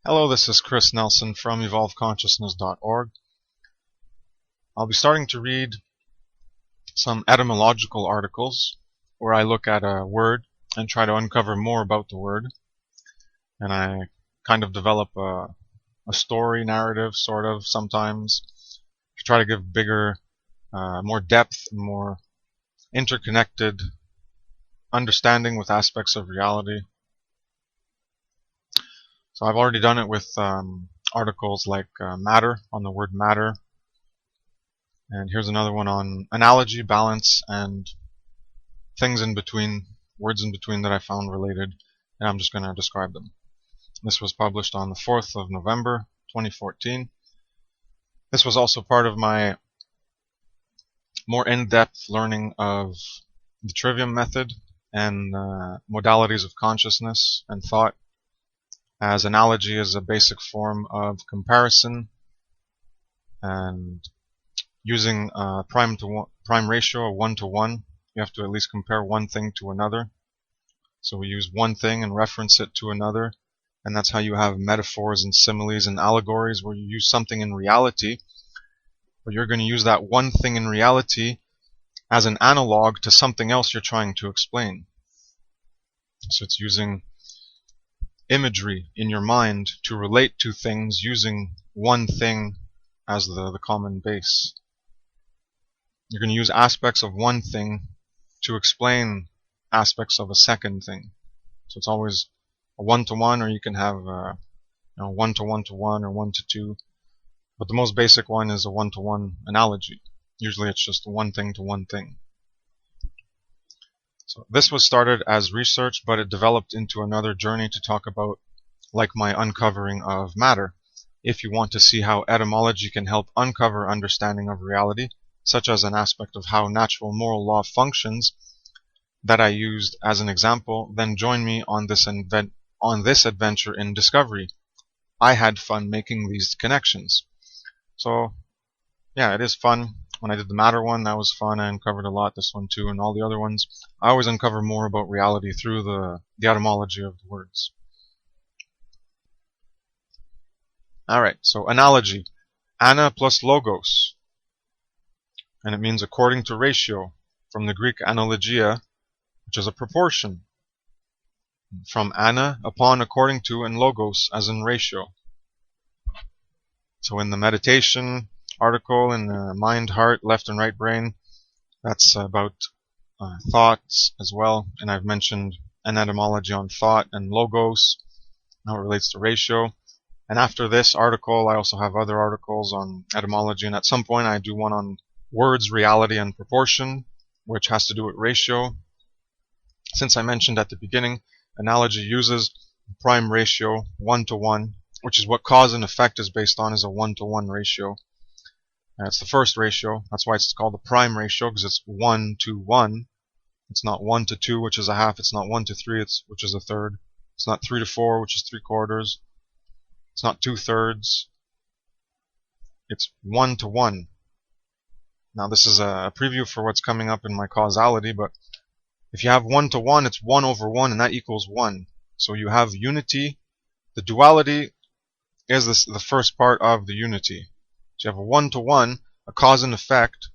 Hello, this is Kris Nelson from evolveconsciousness.org. I'll be starting to read some etymological articles where I look at a word and try to uncover more about the word. And I kind of develop a story narrative, sort of, sometimes, to try to give bigger, more depth, more interconnected understanding with aspects of reality. So I've already done it with articles like matter, on the word matter. And here's another one on analogy, balance, and things in between, words in between that I found related. And I'm just going to describe them. This was published on the 4th of November, 2014. This was also part of my more in-depth learning of the trivium method and modalities of consciousness and thought, as analogy is a basic form of comparison, and using a prime ratio, a 1-to-1, you have to at least compare one thing to another. So we use one thing and reference it to another, and that's how you have metaphors and similes and allegories, where you use something in reality, but you're going to use that one thing in reality as an analog to something else you're trying to explain. So it's using imagery in your mind to relate to things using one thing as the common base. You're going to use aspects of one thing to explain aspects of a second thing. So it's always a 1-to-1, or you can have 1-to-1-to-1 or 1-to-2. But the most basic one is a 1-to-1 analogy. Usually it's just one thing to one thing. So this was started as research, but it developed into another journey to talk about, like my uncovering of matter. If you want to see how etymology can help uncover understanding of reality, such as an aspect of how natural moral law functions that I used as an example, then join me on this adventure in discovery. I had fun making these connections. So yeah, it is fun. When I did the matter one, that was fun. I uncovered a lot. This one too, and all the other ones. I always uncover more about reality through the etymology of the words. Alright, so analogy. Ana plus logos. And it means according to ratio, from the Greek analogia, which is a proportion. From ana, upon, according to, and logos, as in ratio. So in the meditation article, in the mind, heart, left and right brain, that's about thoughts as well. And I've mentioned an etymology on thought and logos, how it relates to ratio. And after this article, I also have other articles on etymology. And at some point, I do one on words, reality, and proportion, which has to do with ratio. Since I mentioned at the beginning, analogy uses prime ratio, 1-to-1, which is what cause and effect is based on, is a 1-to-1 ratio. And it's the first ratio. That's why it's called the prime ratio, because it's 1-to-1. It's not 1-to-2, which is a half. It's not 1-to-3, which is a third. It's not 3-to-4, which is 3/4. It's not 2/3. It's 1-to-1. Now this is a preview for what's coming up in my causality, but if you have 1-to-1, it's 1/1, and that equals 1. So you have unity. The duality is the first part of the unity. So you have a 1-to-1, a cause and effect,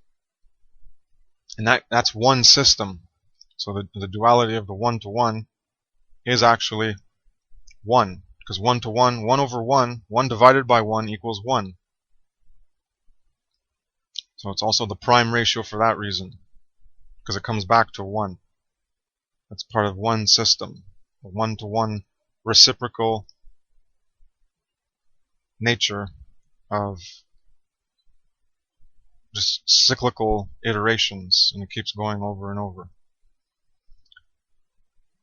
and that's one system. So the duality of the 1-to-1 is actually 1, because 1-to-1, 1/1, 1 divided by 1 equals 1. So it's also the prime ratio for that reason, because it comes back to 1. That's part of one system, a 1-to-1 reciprocal nature of just cyclical iterations, and it keeps going over and over.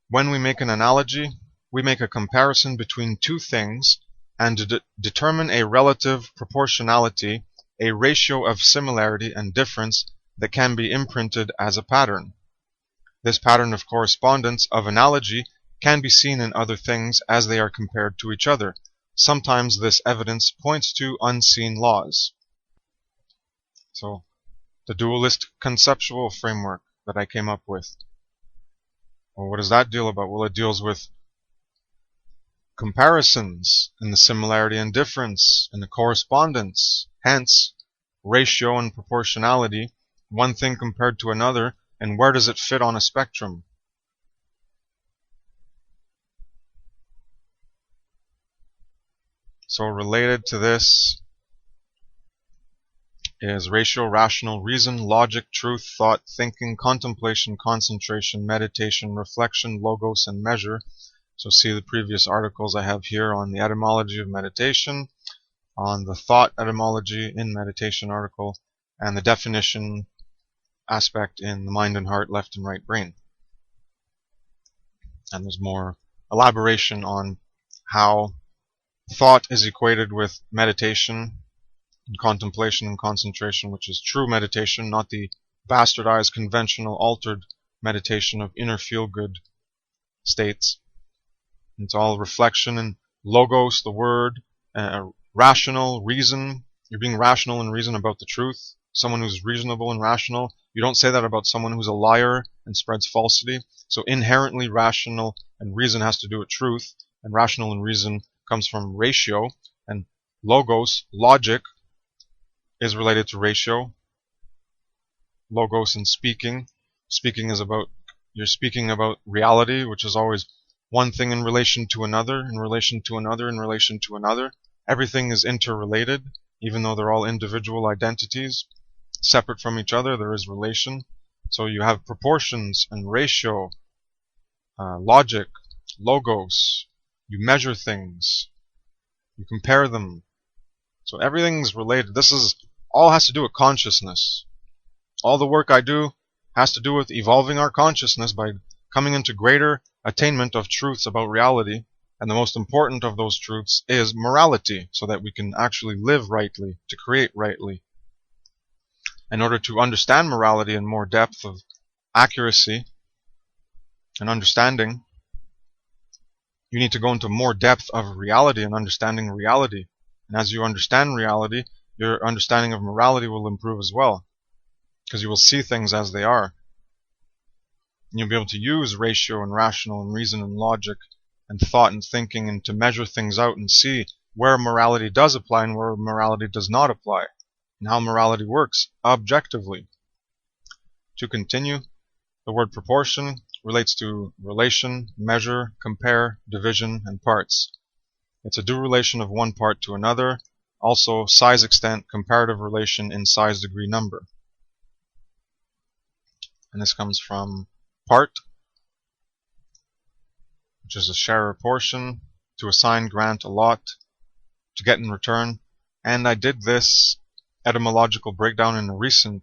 When we make an analogy, we make a comparison between two things and determine a relative proportionality, a ratio of similarity and difference that can be imprinted as a pattern. This pattern of correspondence of analogy can be seen in other things as they are compared to each other. Sometimes this evidence points to unseen laws. So, the dualist conceptual framework that I came up with. Well, what does that deal about? Well, it deals with comparisons, in the similarity and difference, in the correspondence. Hence, ratio and proportionality, one thing compared to another, and where does it fit on a spectrum? So related to this is ratio, rational, reason, logic, truth, thought, thinking, contemplation, concentration, meditation, reflection, logos, and measure. So see the previous articles I have here on the etymology of meditation, on the thought etymology in meditation article, and the definition aspect in the mind and heart, left and right brain. And there's more elaboration on how thought is equated with meditation and contemplation and concentration, which is true meditation, not the bastardized, conventional, altered meditation of inner feel-good states. It's all reflection and logos, the word, rational, reason. You're being rational and reason about the truth. Someone who's reasonable and rational. You don't say that about someone who's a liar and spreads falsity. So inherently rational and reason has to do with truth, and rational and reason comes from ratio, and logos, logic, is related to ratio. Logos and speaking. Speaking is about, you're speaking about reality, which is always one thing in relation to another, in relation to another, in relation to another. Everything is interrelated, even though they're all individual identities. Separate from each other, there is relation. So you have proportions and ratio, logic, logos. You measure things. You compare them. So everything's related. This is all has to do with consciousness. All the work I do has to do with evolving our consciousness by coming into greater attainment of truths about reality. And the most important of those truths is morality, so that we can actually live rightly, to create rightly. In order to understand morality in more depth of accuracy and understanding, you need to go into more depth of reality and understanding reality. And as you understand reality, your understanding of morality will improve as well, because you will see things as they are. And you'll be able to use ratio and rational and reason and logic and thought and thinking and to measure things out and see where morality does apply and where morality does not apply, and how morality works objectively. To continue, the word proportion relates to relation, measure, compare, division, and parts. It's a due relation of one part to another, also size, extent, comparative relation in size, degree, number. And this comes from part, which is a share or portion, to assign, grant, allot, to get in return. And I did this etymological breakdown in a recent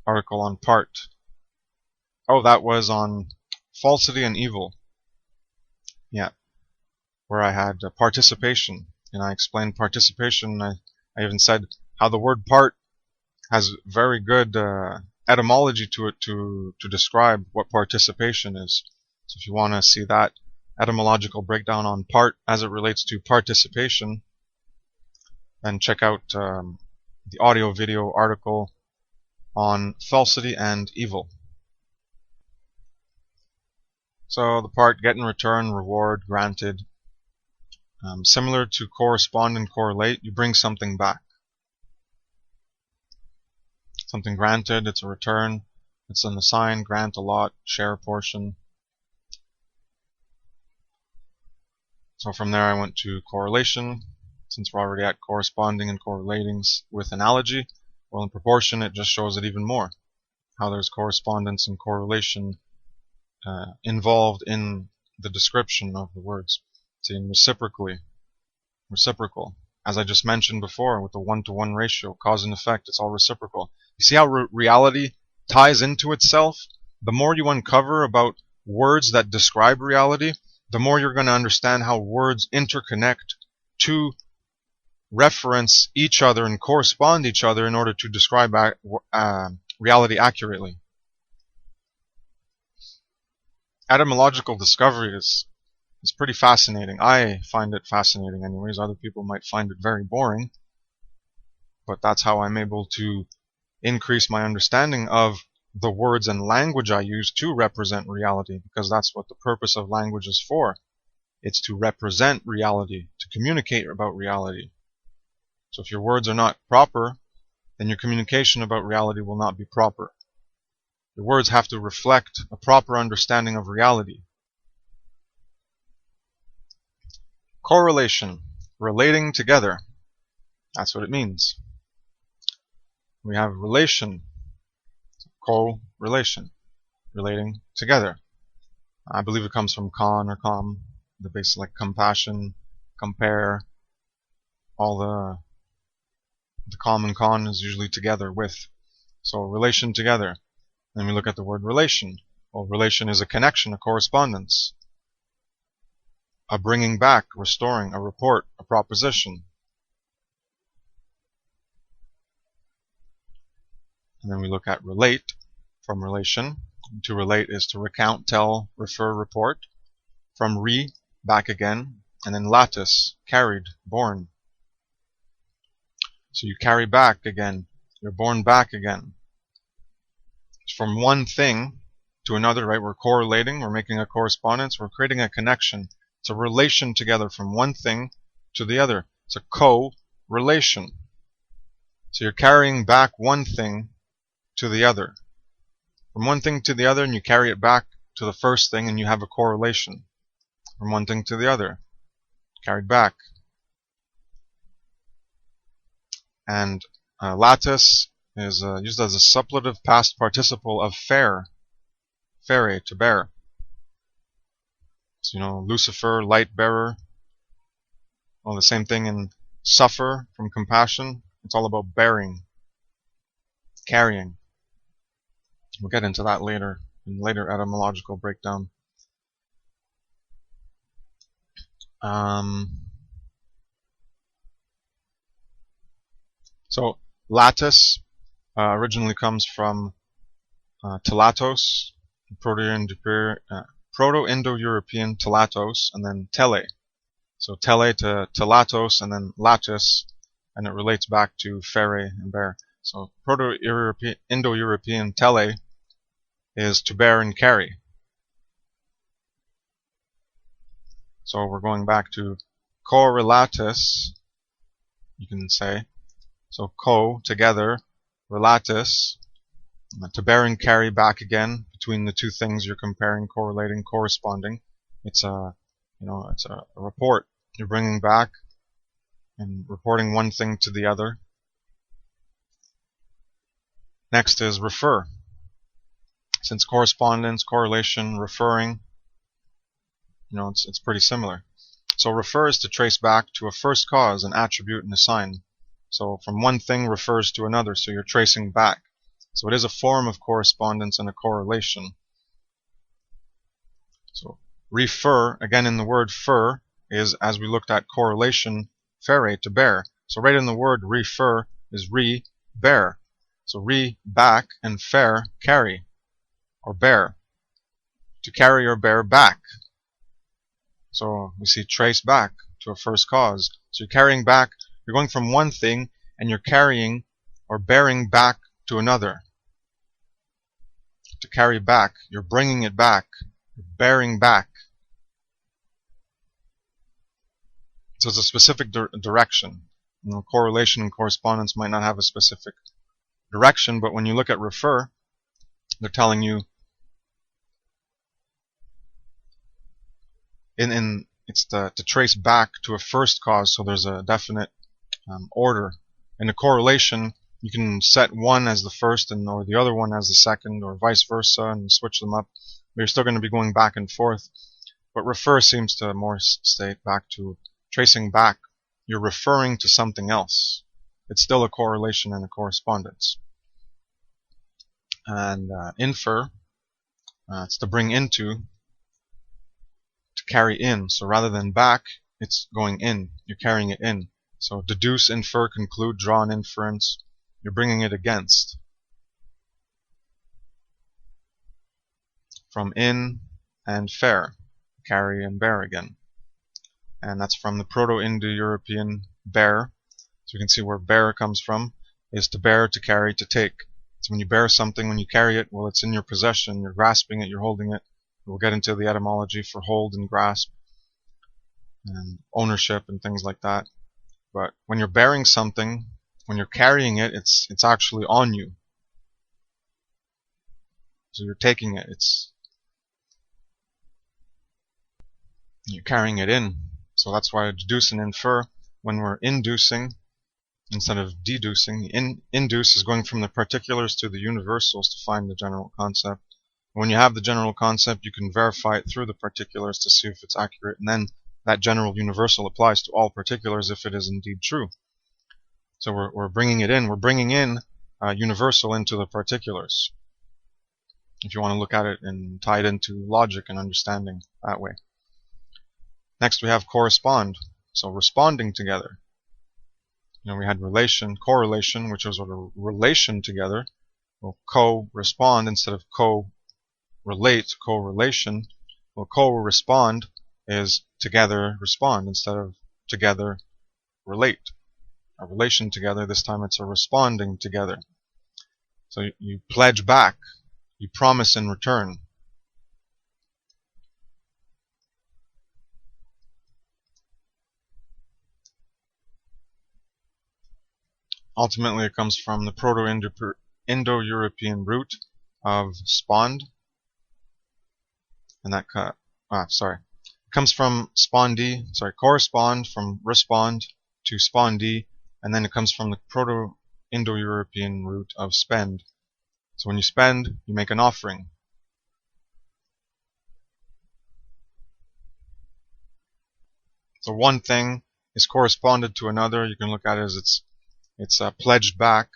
article on part. Oh, that was on falsity and evil. Yeah, where I had participation, and I explained participation. I even said how the word part has very good etymology to it to describe what participation is. So if you want to see that etymological breakdown on part as it relates to participation, then check out the audio-video article on falsity and evil. So the part get in return, reward, granted. Similar to correspond and correlate, you bring something back. Something granted, it's a return. It's an assign, grant, allot, share, portion. So from there I went to correlation. Since we're already at corresponding and correlating with analogy, well, in proportion it just shows it even more. How there's correspondence and correlation involved in the description of the words. See, reciprocal. As I just mentioned before, with the 1-to-1 ratio, cause and effect, it's all reciprocal. You see how reality ties into itself? The more you uncover about words that describe reality, the more you're going to understand how words interconnect to reference each other and correspond each other in order to describe reality accurately. Etymological discovery is pretty fascinating. I find it fascinating anyways. Other people might find it very boring. But that's how I'm able to increase my understanding of the words and language I use to represent reality, because that's what the purpose of language is for. It's to represent reality, to communicate about reality. So if your words are not proper, then your communication about reality will not be proper. Your words have to reflect a proper understanding of reality. Correlation, relating together. That's what it means. We have relation, co-relation, relating together. I believe it comes from con or com, the basic like compassion, compare, all the com and con is usually together with. So relation together. Then we look at the word relation. Well, relation is a connection, a correspondence, a bringing back, restoring, a report, a proposition. And then we look at relate, from relation. To relate is to recount, tell, refer, report. From re, back again. And then lattice, carried, born. So you carry back again. You're born back again. From one thing to another, right? We're correlating, we're making a correspondence, we're creating a connection. It's a relation together from one thing to the other. It's a co-relation. So you're carrying back one thing to the other. From one thing to the other, and you carry it back to the first thing, and you have a correlation. From one thing to the other, carried back. And lattice is used as a suppletive past participle of fare, to bear. So, Lucifer, light bearer. Well, the same thing in suffer, from compassion. It's all about bearing, carrying. We'll get into that later, in later etymological breakdown. So, lattice originally comes from telatos, Proto-Indo-European telatos, and then tele. So tele to telatos, and then lattice, and it relates back to fere and bear. So Proto-Indo-European tele is to bear and carry. So we're going back to correlatus, you can say. So co, together, relatus, to bear and carry back again between the two things you're comparing, correlating, corresponding. It's a report. You're bringing back and reporting one thing to the other. Next is refer. Since correspondence, correlation, referring, it's pretty similar. So refer is to trace back to a first cause, an attribute, and a sign. So from one thing refers to another, so you're tracing back. So it is a form of correspondence and a correlation. So refer, again in the word fer, is, as we looked at correlation, fere, to bear. So right in the word refer is re, bear. So re, back, and fere, carry, or bear. To carry or bear back. So we see trace back to a first cause. So you're carrying back, you're going from one thing, and you're carrying or bearing back to another. To carry back, you're bringing it back, you're bearing back. So it's a specific direction. Correlation and correspondence might not have a specific direction, but when you look at refer, they're telling you it's to trace back to a first cause, so there's a definite order. In a correlation, you can set one as the first or the other one as the second, or vice versa, and switch them up. But you're still going to be going back and forth. But refer seems to more state back to tracing back. You're referring to something else. It's still a correlation and a correspondence. And infer, it's to bring into, to carry in. So rather than back, it's going in. You're carrying it in. So deduce, infer, conclude, draw an inference. You're bringing it against. From in and fare, carry and bear again. And that's from the Proto-Indo-European bear. So you can see where bear comes from, is to bear, to carry, to take. So when you bear something, when you carry it, well, it's in your possession, you're grasping it, you're holding it. We'll get into the etymology for hold and grasp. and ownership and things like that. But when you're bearing something, when you're carrying it, it's actually on you. So you're taking it. You're carrying it in. So that's why deduce and infer, when we're inducing instead of deducing. Induce is going from the particulars to the universals to find the general concept. When you have the general concept, you can verify it through the particulars to see if it's accurate, and then that general universal applies to all particulars if it is indeed true. So we're bringing it in. We're bringing in universal into the particulars, if you want to look at it and tie it into logic and understanding that way. Next we have correspond. So responding together. We had relation, correlation, which was a relation together. Well, co-respond instead of co-relate, correlation. Well, co-respond is together respond instead of together relate. A relation together, this time it's a responding together. So you pledge back, you promise in return. Ultimately, it comes from the Proto-Indo-European root of spond, and that comes from correspond, from respond to spondee, and then it comes from the Proto-Indo-European root of spend. So when you spend, you make an offering. So one thing is corresponded to another. You can look at it as it's pledged back.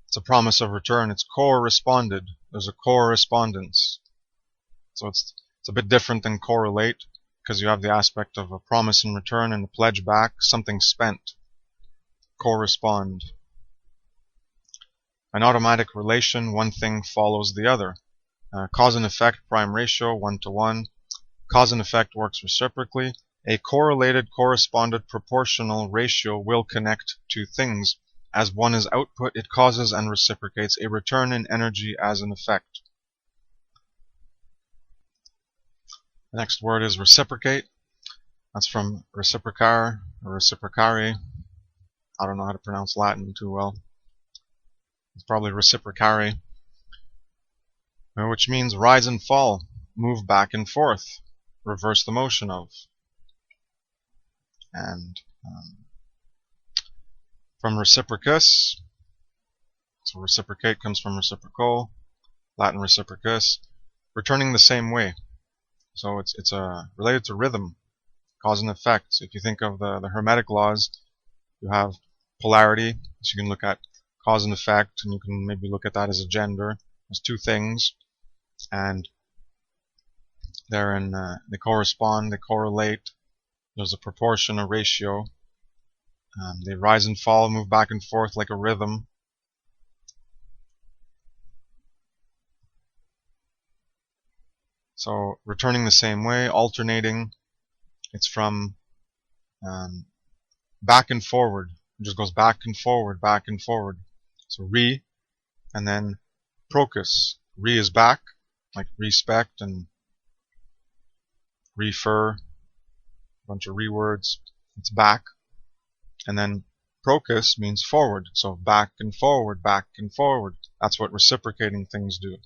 It's a promise of return. It's corresponded. There's a correspondence. So it's a bit different than correlate, because you have the aspect of a promise in return and a pledge back, something spent. Correspond. An automatic relation, one thing follows the other. Cause and effect, prime ratio, 1 to 1. Cause and effect works reciprocally. A correlated, corresponded, proportional ratio will connect two things. As one is output, it causes and reciprocates a return in energy as an effect. The next word is reciprocate. That's from reciprocar or reciprocare. I don't know how to pronounce Latin too well. It's probably reciprocare, which means rise and fall, move back and forth, reverse the motion of. And from reciprocus, so reciprocate comes from reciprocal, Latin reciprocus, returning the same way. So it's related to rhythm, cause and effect. So if you think of the Hermetic laws, you have polarity, so you can look at cause and effect, and you can maybe look at that as a gender. There's two things, and they correspond, they correlate. There's a proportion, a ratio. They rise and fall, move back and forth like a rhythm. So returning the same way, alternating. It's from back and forward. It just goes back and forward, back and forward. So re, and then procus. Re is back, like respect and refer, a bunch of re words. It's back. And then procus means forward. So back and forward, back and forward. That's what reciprocating things do.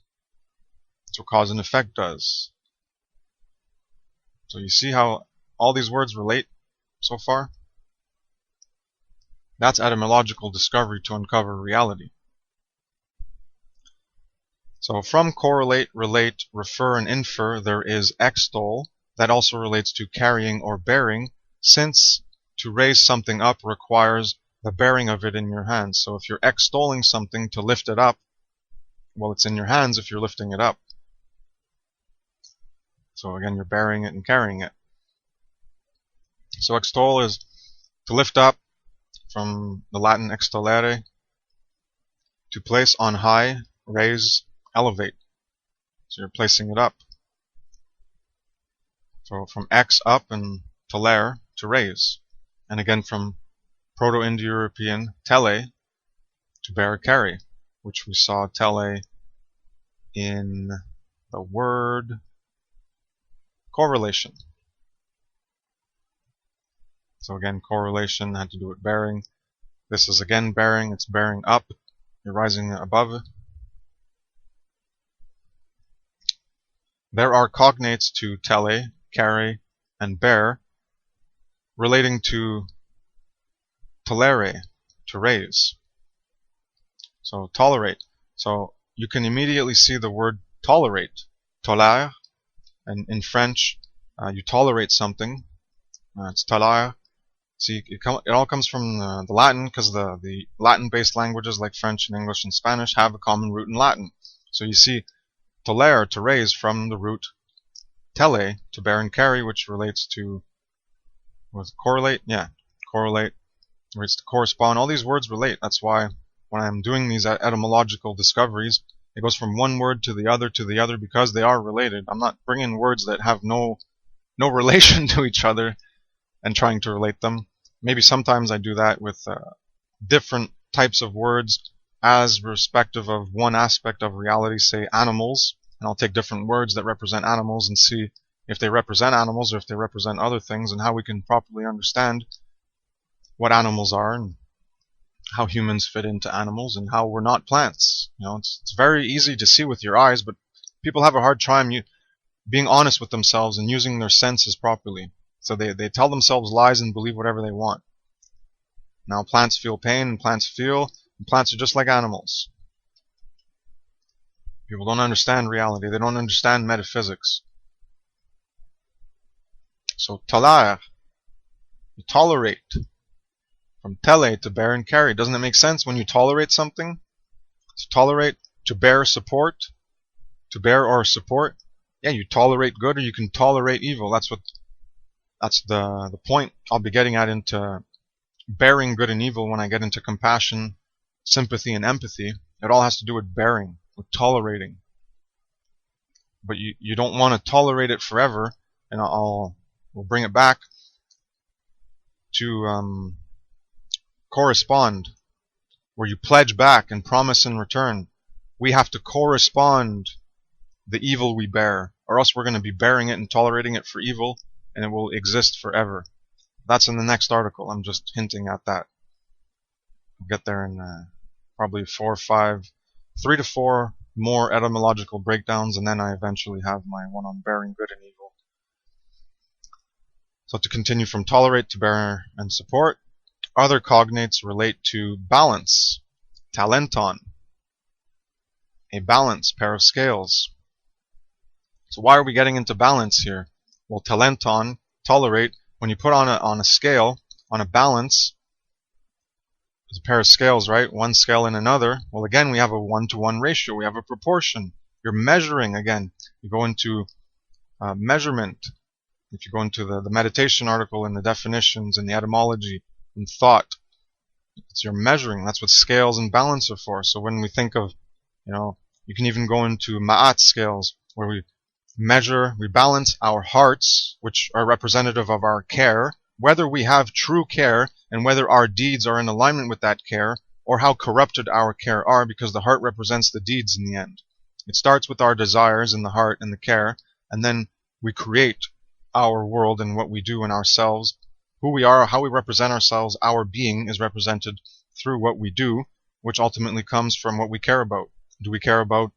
That's what cause and effect does. So you see how all these words relate so far? That's etymological discovery to uncover reality. So from correlate, relate, refer, and infer, there is extol. That also relates to carrying or bearing, since to raise something up requires the bearing of it in your hands. So if you're extolling something to lift it up, well, it's in your hands if you're lifting it up. So again, you're bearing it and carrying it. So extol is to lift up, from the Latin extollere, to place on high, raise, elevate. So you're placing it up. So from ex, up, and tollere, to raise. And again from Proto-Indo-European tele, to bear, carry, which we saw tele in the word correlation. So again, correlation had to do with bearing. This is again bearing, it's bearing up. You're rising above. There are cognates to tele, carry, and bear relating to tolere, to raise. So tolerate. So you can immediately see the word tolerate, tolère, and in French, you tolerate something. It's tolère. See, it all comes from the Latin, because the Latin-based languages like French and English and Spanish have a common root in Latin. So you see tolere, to raise, from the root tele, to bear and carry, which relates to with correlate. Yeah, correlate, relates to correspond. All these words relate. That's why when I'm doing these etymological discoveries, it goes from one word to the other, because they are related. I'm not bringing words that have no relation to each other and trying to relate them. Maybe sometimes I do that with different types of words as respective of one aspect of reality, say animals, and I'll take different words that represent animals and see if they represent animals or if they represent other things, and how we can properly understand what animals are and how humans fit into animals and how we're not plants. It's very easy to see with your eyes, but people have a hard time being honest with themselves and using their senses properly. So they tell themselves lies and believe whatever they want. Now plants feel pain and plants are just like animals. People don't understand reality. They don't understand metaphysics. So talar, you tolerate. From tele, to bear and carry. Doesn't it make sense when you tolerate something? To tolerate, to bear support, to bear or support. Yeah, you tolerate good or you can tolerate evil. That's the point I'll be getting at into bearing good and evil when I get into compassion, sympathy, and empathy. It all has to do with bearing, with tolerating. But you don't want to tolerate it forever, and we'll bring it back to correspond, where you pledge back and promise in return. We have to correspond the evil we bear, or else we're going to be bearing it and tolerating it for evil, and it will exist forever. That's in the next article. I'm just hinting at that. We'll get there in probably 3 to 4 more etymological breakdowns, and then I eventually have my one on bearing good and evil. So to continue from tolerate to bear and support, other cognates relate to balance, talenton, a balance, pair of scales. So why are we getting into balance here? Well, talenton, tolerate, when you put on a scale, on a balance, there's a pair of scales, right? One scale and another. Well, again, we have a 1-to-1 ratio. We have a proportion. You're measuring again. You go into measurement. If you go into the meditation article and the definitions and the etymology and thought, it's your measuring. That's what scales and balance are for. So when we think of, you can even go into ma'at scales, where we measure, we balance our hearts, which are representative of our care, whether we have true care and whether our deeds are in alignment with that care, or how corrupted our care are, because the heart represents the deeds in the end. It starts with our desires in the heart and the care, and then we create our world and what we do in ourselves, who we are, how we represent ourselves. Our being is represented through what we do, which ultimately comes from what we care about. Do we care about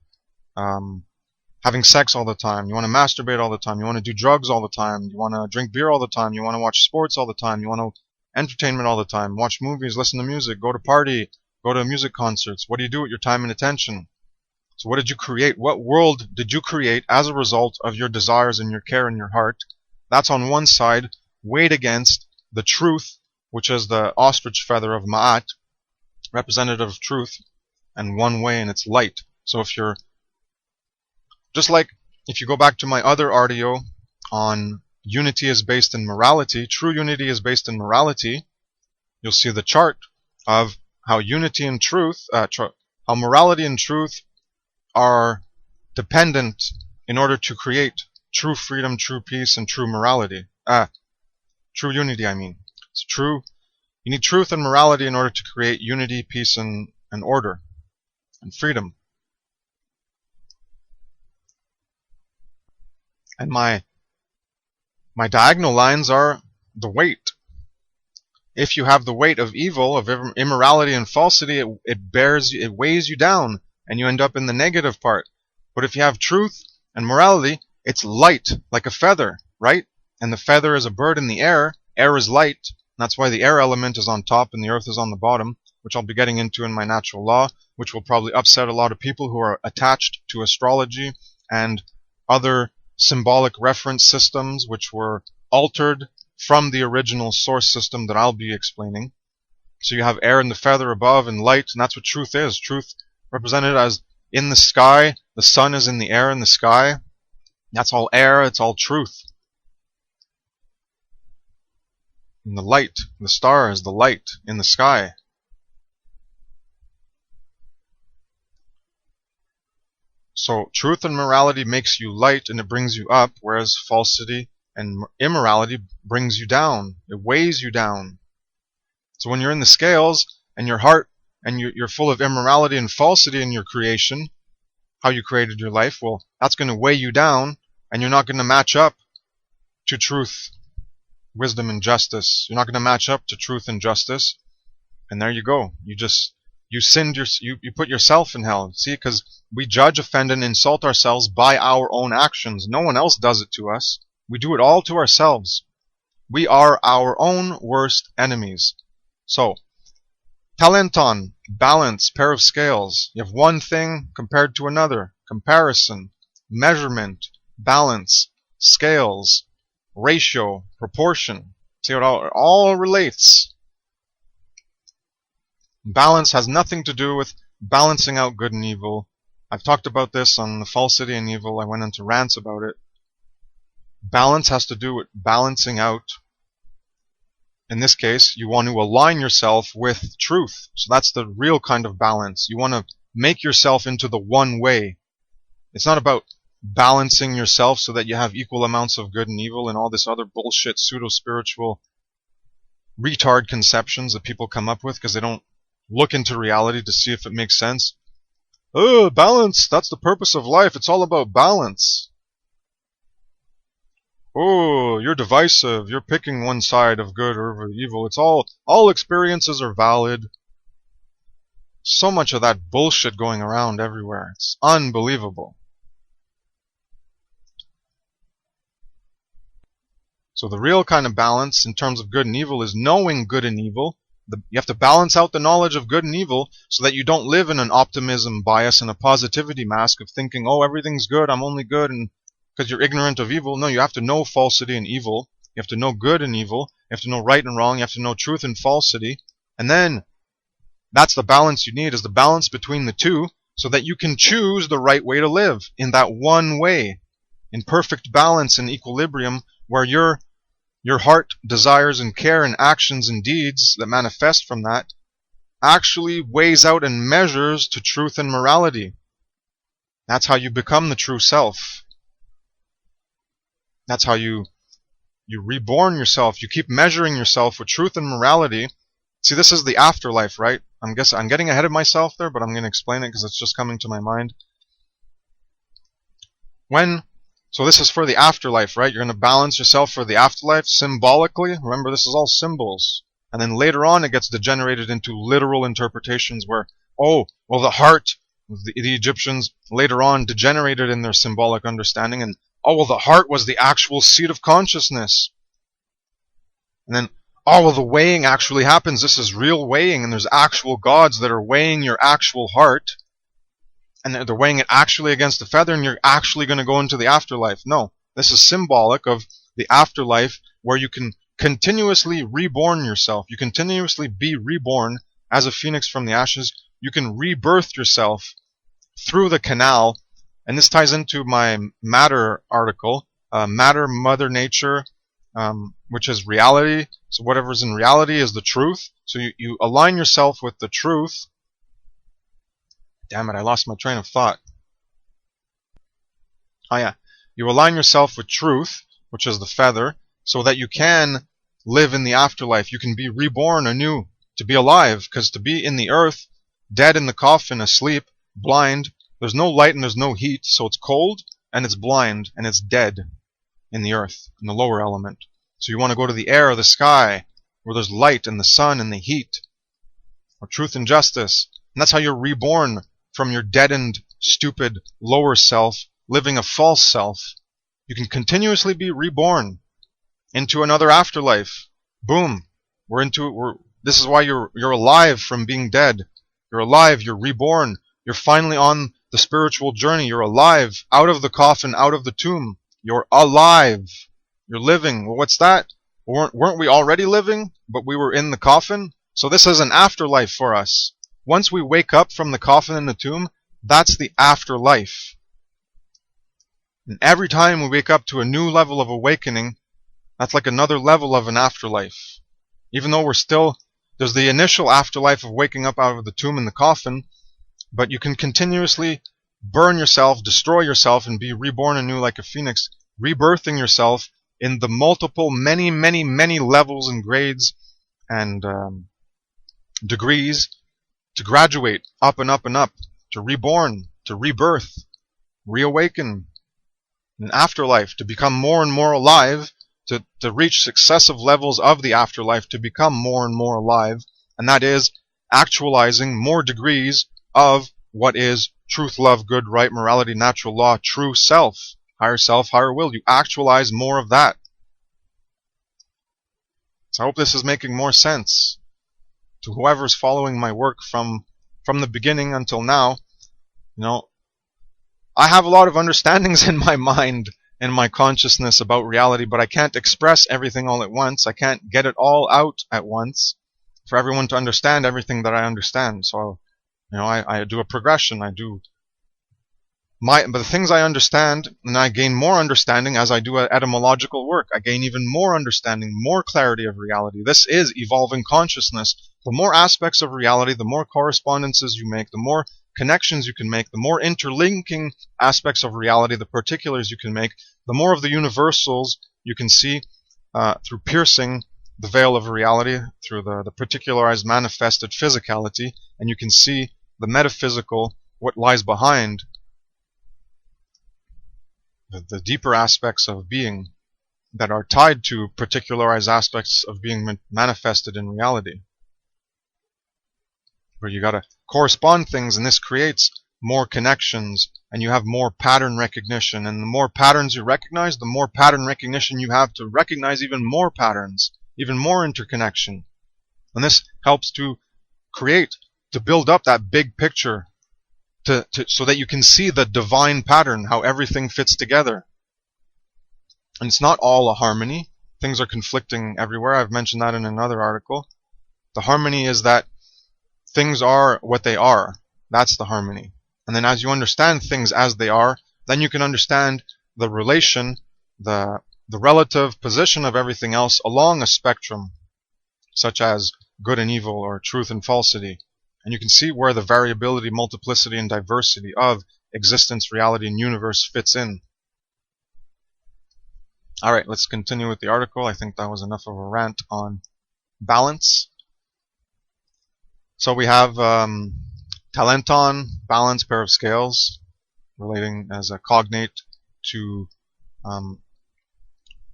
having sex all the time? You want to masturbate all the time? You want to do drugs all the time? You want to drink beer all the time? You want to watch sports all the time? You want to entertainment all the time? Watch movies, listen to music, go to party, go to music concerts? What do you do with your time and attention? So what did you create? What world did you create as a result of your desires and your care in your heart? That's on one side, weighed against the truth, which is the ostrich feather of Ma'at, representative of truth, and one way, and it's light. So if you're just like, if you go back to my other audio on unity is based in morality, true unity is based in morality, you'll see the chart of how unity and truth, how morality and truth are dependent in order to create true freedom, true peace, and true morality. True unity, I mean. It's true. You need truth and morality in order to create unity, peace, and order, and freedom. And my diagonal lines are the weight. if you have the weight of evil, of immorality and falsity, it weighs you down, and you end up in the negative part. But if you have truth and morality, it's light, like a feather, right? And the feather is a bird in the air. Air is light. That's why the air element is on top and the earth is on the bottom, which I'll be getting into in my natural law, which will probably upset a lot of people who are attached to astrology and other symbolic reference systems which were altered from the original source system that I'll be explaining. So you have air and the feather above and light, and that's what truth is. Truth represented as in the sky. The sun is in the air in the sky. That's all air, it's all truth. And the light, the star is the light in the sky. So truth and morality makes you light and it brings you up, whereas falsity and immorality brings you down. It weighs you down. So when you're in the scales and your heart and you're full of immorality and falsity in your creation, how you created your life, well, that's going to weigh you down, and you're not going to match up to truth, wisdom, and justice. You're not going to match up to truth and justice, and there you go. You sinned. You put yourself in hell. See, because we judge, offend, and insult ourselves by our own actions. No one else does it to us. We do it all to ourselves. We are our own worst enemies. So, talenton, balance, pair of scales. You have one thing compared to another. Comparison, measurement, balance, scales, ratio, proportion. See how it all relates. Balance has nothing to do with balancing out good and evil. I've talked about this on the falsity and evil. I went into rants about it. Balance has to do with balancing out. In this case, you want to align yourself with truth. So that's the real kind of balance. You want to make yourself into the one way. It's not about balancing yourself so that you have equal amounts of good and evil and all this other bullshit pseudo-spiritual retard conceptions that people come up with because they don't look into reality to see if it makes sense. Oh, balance, that's the purpose of life. It's all about balance. Oh, you're divisive. You're picking one side of good or evil. It's all experiences are valid. So much of that bullshit going around everywhere. It's unbelievable. So the real kind of balance in terms of good and evil is knowing good and evil. You have to balance out the knowledge of good and evil so that you don't live in an optimism bias and a positivity mask of thinking, oh, everything's good, I'm only good, and because you're ignorant of evil. No, you have to know falsity and evil. You have to know good and evil. You have to know right and wrong. You have to know truth and falsity. And then that's the balance you need, is the balance between the two so that you can choose the right way to live in that one way, in perfect balance and equilibrium, where your heart, desires, and care and actions and deeds that manifest from that actually weighs out and measures to truth and morality. That's how you become the true self. That's how you reborn yourself. You keep measuring yourself with truth and morality. See, this is the afterlife, right? I'm getting ahead of myself there, but I'm going to explain it because it's just coming to my mind. So this is for the afterlife, right? You're going to balance yourself for the afterlife symbolically. Remember, this is all symbols. And then later on, it gets degenerated into literal interpretations where, oh, well, the heart, the Egyptians later on degenerated in their symbolic understanding, and oh, well, the heart was the actual seat of consciousness. And then, oh, well, the weighing actually happens. This is real weighing, and there's actual gods that are weighing your actual heart. And they're weighing it actually against the feather, and you're actually going to go into the afterlife. No, this is symbolic of the afterlife where you can continuously reborn yourself. You continuously be reborn as a phoenix from the ashes. You can rebirth yourself through the canal. And this ties into my Matter article. Matter, Mother Nature, which is reality. So whatever's in reality is the truth. So you align yourself with the truth. Damn it, I lost my train of thought. Oh yeah. You align yourself with truth, which is the feather, so that you can live in the afterlife. You can be reborn anew, to be alive, because to be in the earth, dead in the coffin, asleep, blind, there's no light and there's no heat, so it's cold and it's blind and it's dead in the earth, in the lower element. So you want to go to the air or the sky, where there's light and the sun and the heat, or truth and justice. And that's how you're reborn from your deadened, stupid, lower self, living a false self. You can continuously be reborn into another afterlife. Boom. This is why you're alive from being dead. You're alive, you're reborn. You're finally on the spiritual journey. You're alive, out of the coffin, out of the tomb. You're alive. You're living. Well, what's that? Weren't we already living, but we were in the coffin? So this is an afterlife for us. Once we wake up from the coffin and the tomb, that's the afterlife. And every time we wake up to a new level of awakening, that's like another level of an afterlife. Even though there's the initial afterlife of waking up out of the tomb and the coffin, but you can continuously burn yourself, destroy yourself, and be reborn anew like a phoenix, rebirthing yourself in the multiple, many, many, many levels and grades and degrees to graduate up and up and up, to reborn, to rebirth, reawaken, an afterlife, to become more and more alive, to reach successive levels of the afterlife, to become more and more alive, and that is actualizing more degrees of what is truth, love, good, right, morality, natural law, true self, higher will. You actualize more of that. So I hope this is making more sense to whoever's following my work from the beginning until now. I have a lot of understandings in my mind and my consciousness about reality, but I can't express everything all at once. I can't get it all out at once for everyone to understand everything that I understand. So, I do a progression. But the things I understand, and I gain more understanding as I do etymological work. I gain even more understanding, more clarity of reality. This is evolving consciousness. The more aspects of reality, the more correspondences you make, the more connections you can make, the more interlinking aspects of reality, the particulars you can make, the more of the universals you can see through piercing the veil of reality, through the particularized manifested physicality, and you can see the metaphysical, what lies behind the deeper aspects of being that are tied to particularized aspects of being manifested in reality. Where you gotta correspond things, and this creates more connections, and you have more pattern recognition, and the more patterns you recognize, the more pattern recognition you have to recognize even more patterns, even more interconnection. And this helps to build up that big picture so that you can see the divine pattern, how everything fits together. And it's not all a harmony. Things are conflicting everywhere. I've mentioned that in another article. The harmony is that things are what they are. That's the harmony. And then as you understand things as they are, then you can understand the relation, the relative position of everything else along a spectrum, such as good and evil or truth and falsity. And you can see where the variability, multiplicity, and diversity of existence, reality, and universe fits in. Alright, let's continue with the article. I think that was enough of a rant on balance. So we have talenton, balance, pair of scales, relating as a cognate to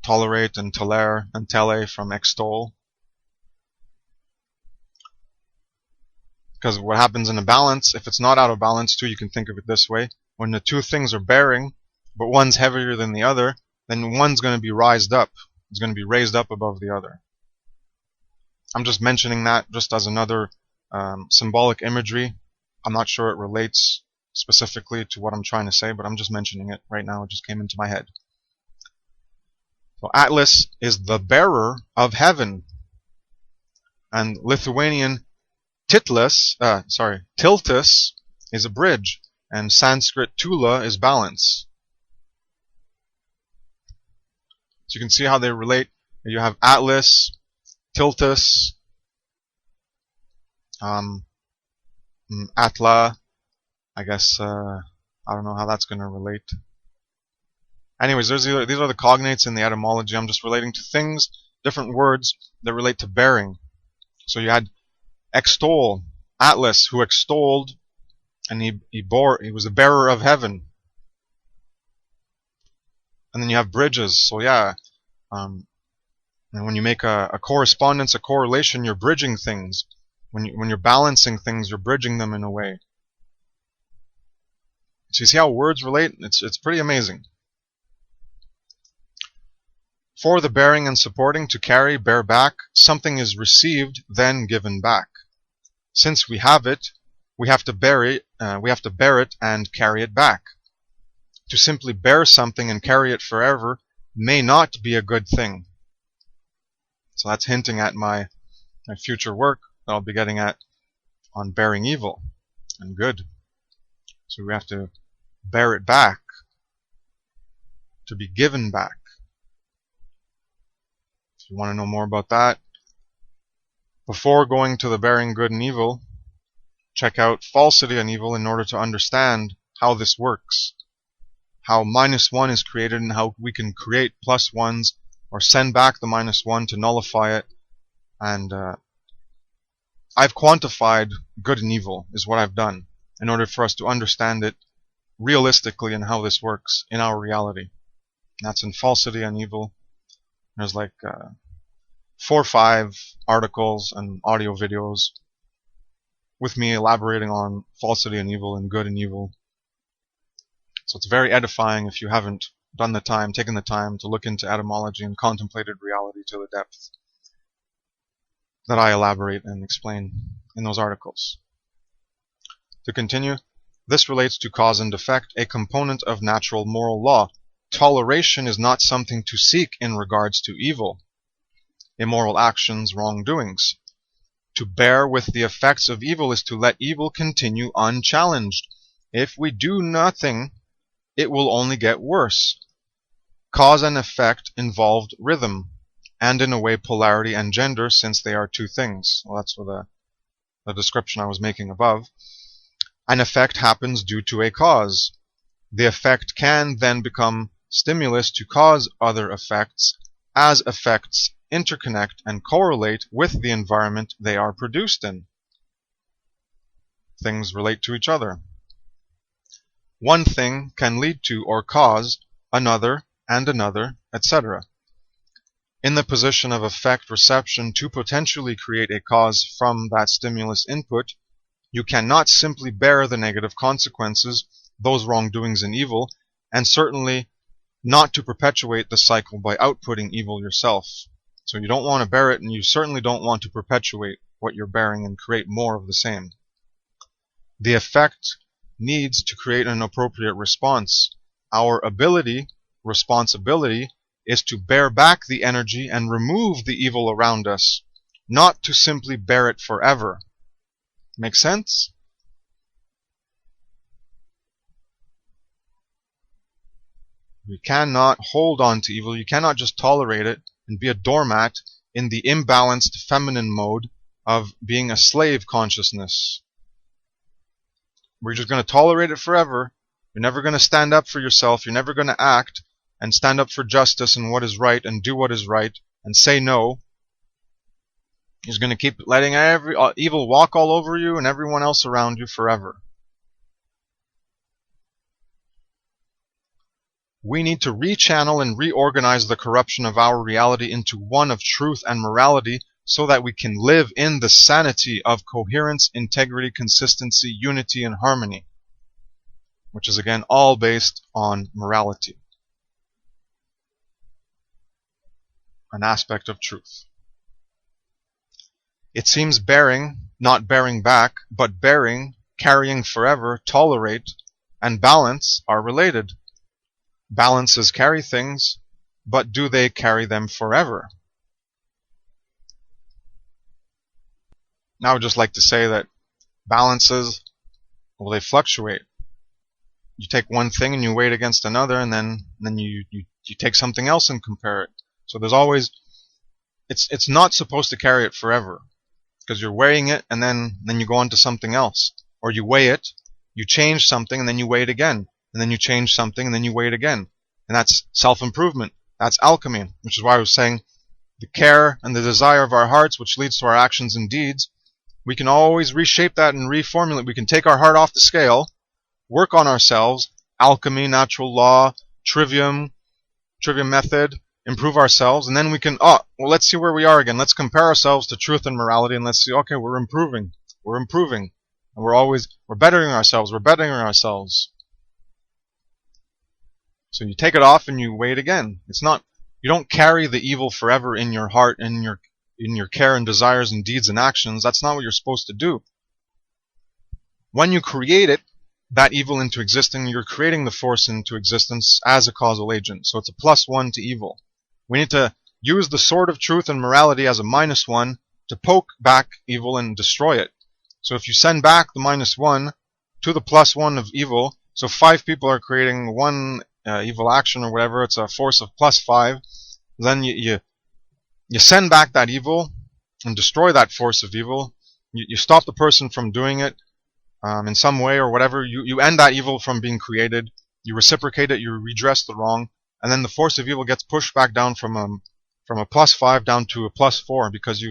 tolerate and tolere and tele from extol. Because what happens in a balance, if it's not out of balance too, you can think of it this way. When the two things are bearing, but one's heavier than the other, then one's going to be raised up. It's going to be raised up above the other. I'm just mentioning that just as another symbolic imagery. I'm not sure it relates specifically to what I'm trying to say, but I'm just mentioning it right now. It just came into my head. So Atlas is the bearer of heaven. And Lithuanian tiltus is a bridge, and Sanskrit tula is balance. So you can see how they relate. You have Atlas, tiltus, Atla. I guess I don't know how that's going to relate. Anyways, these are the cognates in the etymology. I'm just relating to things, different words that relate to bearing. So you had extol, Atlas, who extolled, and he was the bearer of heaven. And then you have bridges. So yeah, And when you make a correspondence, a correlation, you're bridging things. When you're balancing things, you're bridging them in a way. So you see how words relate? It's pretty amazing. For the bearing and supporting, to carry, bear back, something is received, then given back. Since we have it, we have to bear it and carry it back. To simply bear something and carry it forever may not be a good thing. So that's hinting at my future work that I'll be getting at on bearing evil and good. So we have to bear it back, to be given back. If you want to know more about that, before going to the bearing good and evil, check out falsity and evil in order to understand how this works. How -1 is created and how we can create +1s or send back the -1 to nullify it. And I've quantified good and evil is what I've done in order for us to understand it realistically and how this works in our reality. And that's in falsity and evil. There's like 4 or 5 articles and audio videos with me elaborating on falsity and evil and good and evil. So it's very edifying if you haven't taken the time to look into etymology and contemplated reality to the depth that I elaborate and explain in those articles. To continue, this relates to cause and effect, a component of natural moral law. Toleration is not something to seek in regards to evil, immoral actions, wrongdoings. To bear with the effects of evil is to let evil continue unchallenged. If we do nothing, it will only get worse. Cause and effect involved rhythm, and in a way polarity and gender, since they are two things. Well, that's what the description I was making above. An effect happens due to a cause. The effect can then become stimulus to cause other effects, as effects interconnect and correlate with the environment they are produced in. Things relate to each other. One thing can lead to or cause another and another, etc. In the position of effect reception to potentially create a cause from that stimulus input, you cannot simply bear the negative consequences, those wrongdoings and evil, and certainly not to perpetuate the cycle by outputting evil yourself. So you don't want to bear it, and you certainly don't want to perpetuate what you're bearing and create more of the same. The effect needs to create an appropriate response. Our responsibility, is to bear back the energy and remove the evil around us, not to simply bear it forever. Make sense? You cannot hold on to evil. You cannot just tolerate it and be a doormat in the imbalanced feminine mode of being a slave consciousness. We're just going to tolerate it forever. You're never going to stand up for yourself. You're never going to act and stand up for justice and what is right and do what is right and say no. You're just going to keep letting evil walk all over you and everyone else around you forever. We need to rechannel and reorganize the corruption of our reality into one of truth and morality so that we can live in the sanity of coherence, integrity, consistency, unity, and harmony, which is again all based on morality, an aspect of truth. It seems bearing, not bearing back, but bearing, carrying forever, tolerate, and balance are related. Balances carry things, but do they carry them forever? Now I would just like to say that balances, well, they fluctuate. You take one thing and you weigh it against another, and then you take something else and compare it. So there's always, it's not supposed to carry it forever, because you're weighing it and then you go on to something else. Or you weigh it, you change something, and then you weigh it again. And then you change something, and then you weigh it again. And that's self-improvement. That's alchemy, which is why I was saying the care and the desire of our hearts, which leads to our actions and deeds, we can always reshape that and reformulate. We can take our heart off the scale, work on ourselves, alchemy, natural law, trivium method, improve ourselves, and then we can, well, let's see where we are again. Let's compare ourselves to truth and morality, and let's see, okay, we're improving. And we're bettering ourselves. So you take it off and you weigh it again. You don't carry the evil forever in your heart and in your care and desires and deeds and actions. That's not what you're supposed to do. When you create it, that evil into existence, you're creating the force into existence as a causal agent. So it's a +1 to evil. We need to use the sword of truth and morality as a -1 to poke back evil and destroy it. So if you send back the -1 to the +1 of evil, so 5 people are creating one evil action or whatever, it's a force of +5, then you send back that evil and destroy that force of evil. You stop the person from doing it in some way or whatever. You end that evil from being created. You reciprocate it. You redress the wrong, and then the force of evil gets pushed back down from a +5 down to a +4 because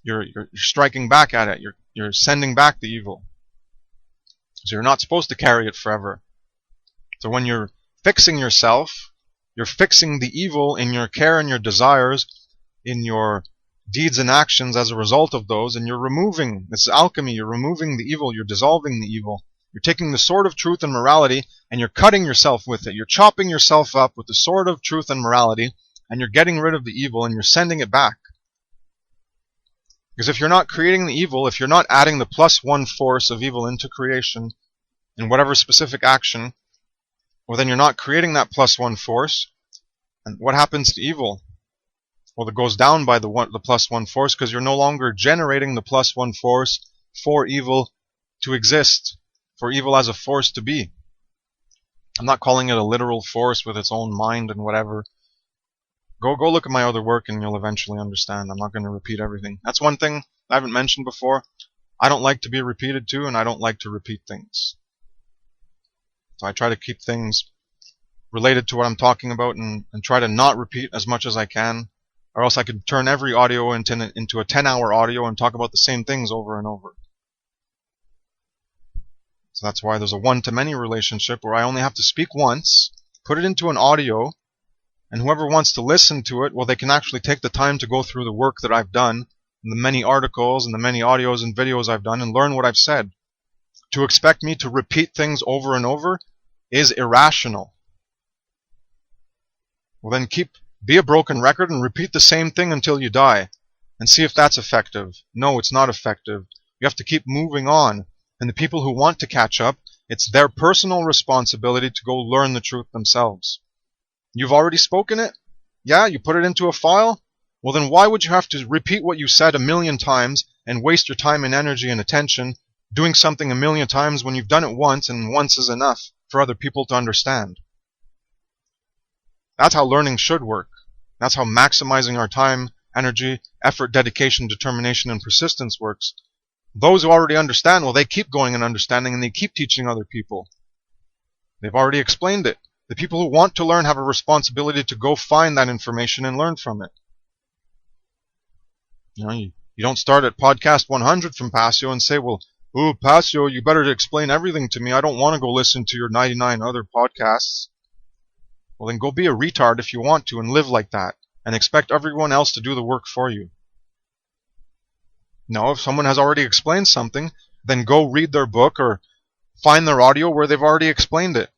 you're striking back at it. You're sending back the evil. So you're not supposed to carry it forever. So when you're fixing yourself, you're fixing the evil in your care and your desires, in your deeds and actions as a result of those, and you're removing, this is alchemy, you're removing the evil, you're dissolving the evil. You're taking the sword of truth and morality and you're cutting yourself with it. You're chopping yourself up with the sword of truth and morality, and you're getting rid of the evil and you're sending it back. Because if you're not creating the evil, if you're not adding the +1 force of evil into creation in whatever specific action, well, then you're not creating that +1 force. And what happens to evil? Well, it goes down by the +1 force because you're no longer generating the +1 force for evil to exist, for evil as a force to be. I'm not calling it a literal force with its own mind and whatever. Go look at my other work and you'll eventually understand. I'm not going to repeat everything. That's one thing I haven't mentioned before. I don't like to be repeated to, and I don't like to repeat things. So I try to keep things related to what I'm talking about and try to not repeat as much as I can, or else I could turn every audio into a 10-hour audio and talk about the same things over and over. So that's why there's a one-to-many relationship where I only have to speak once, put it into an audio, and whoever wants to listen to it, well, they can actually take the time to go through the work that I've done, and the many articles and the many audios and videos I've done, and learn what I've said. To expect me to repeat things over and over is irrational. Well, then be a broken record and repeat the same thing until you die and see if that's effective. No, it's not effective. You have to keep moving on. And the people who want to catch up, it's their personal responsibility to go learn the truth themselves. You've already spoken it? Yeah, you put it into a file? Well, then why would you have to repeat what you said 1,000,000 times and waste your time and energy and attention doing something 1,000,000 times when you've done it once, and once is enough for other people to understand? That's how learning should work. That's how maximizing our time, energy, effort, dedication, determination, and persistence works. Those who already understand, well, they keep going and understanding, and they keep teaching other people. They've already explained it. The people who want to learn have a responsibility to go find that information and learn from it. You don't start at podcast 100 from Passio and say, well, ooh, Passio, you better explain everything to me. I don't want to go listen to your 99 other podcasts. Well, then go be a retard if you want to and live like that and expect everyone else to do the work for you. No, if someone has already explained something, then go read their book or find their audio where they've already explained it.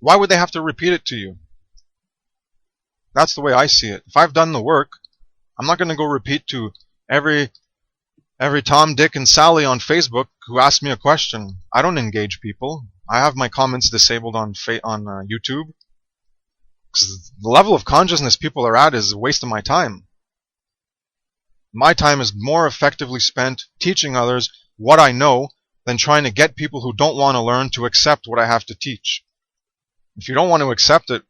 Why would they have to repeat it to you? That's the way I see it. If I've done the work, I'm not going to go repeat to every Tom, Dick, and Sally on Facebook who asks me a question. I don't engage people. I have my comments disabled on YouTube. Because the level of consciousness people are at is a waste of my time. My time is more effectively spent teaching others what I know than trying to get people who don't want to learn to accept what I have to teach. If you don't want to accept it,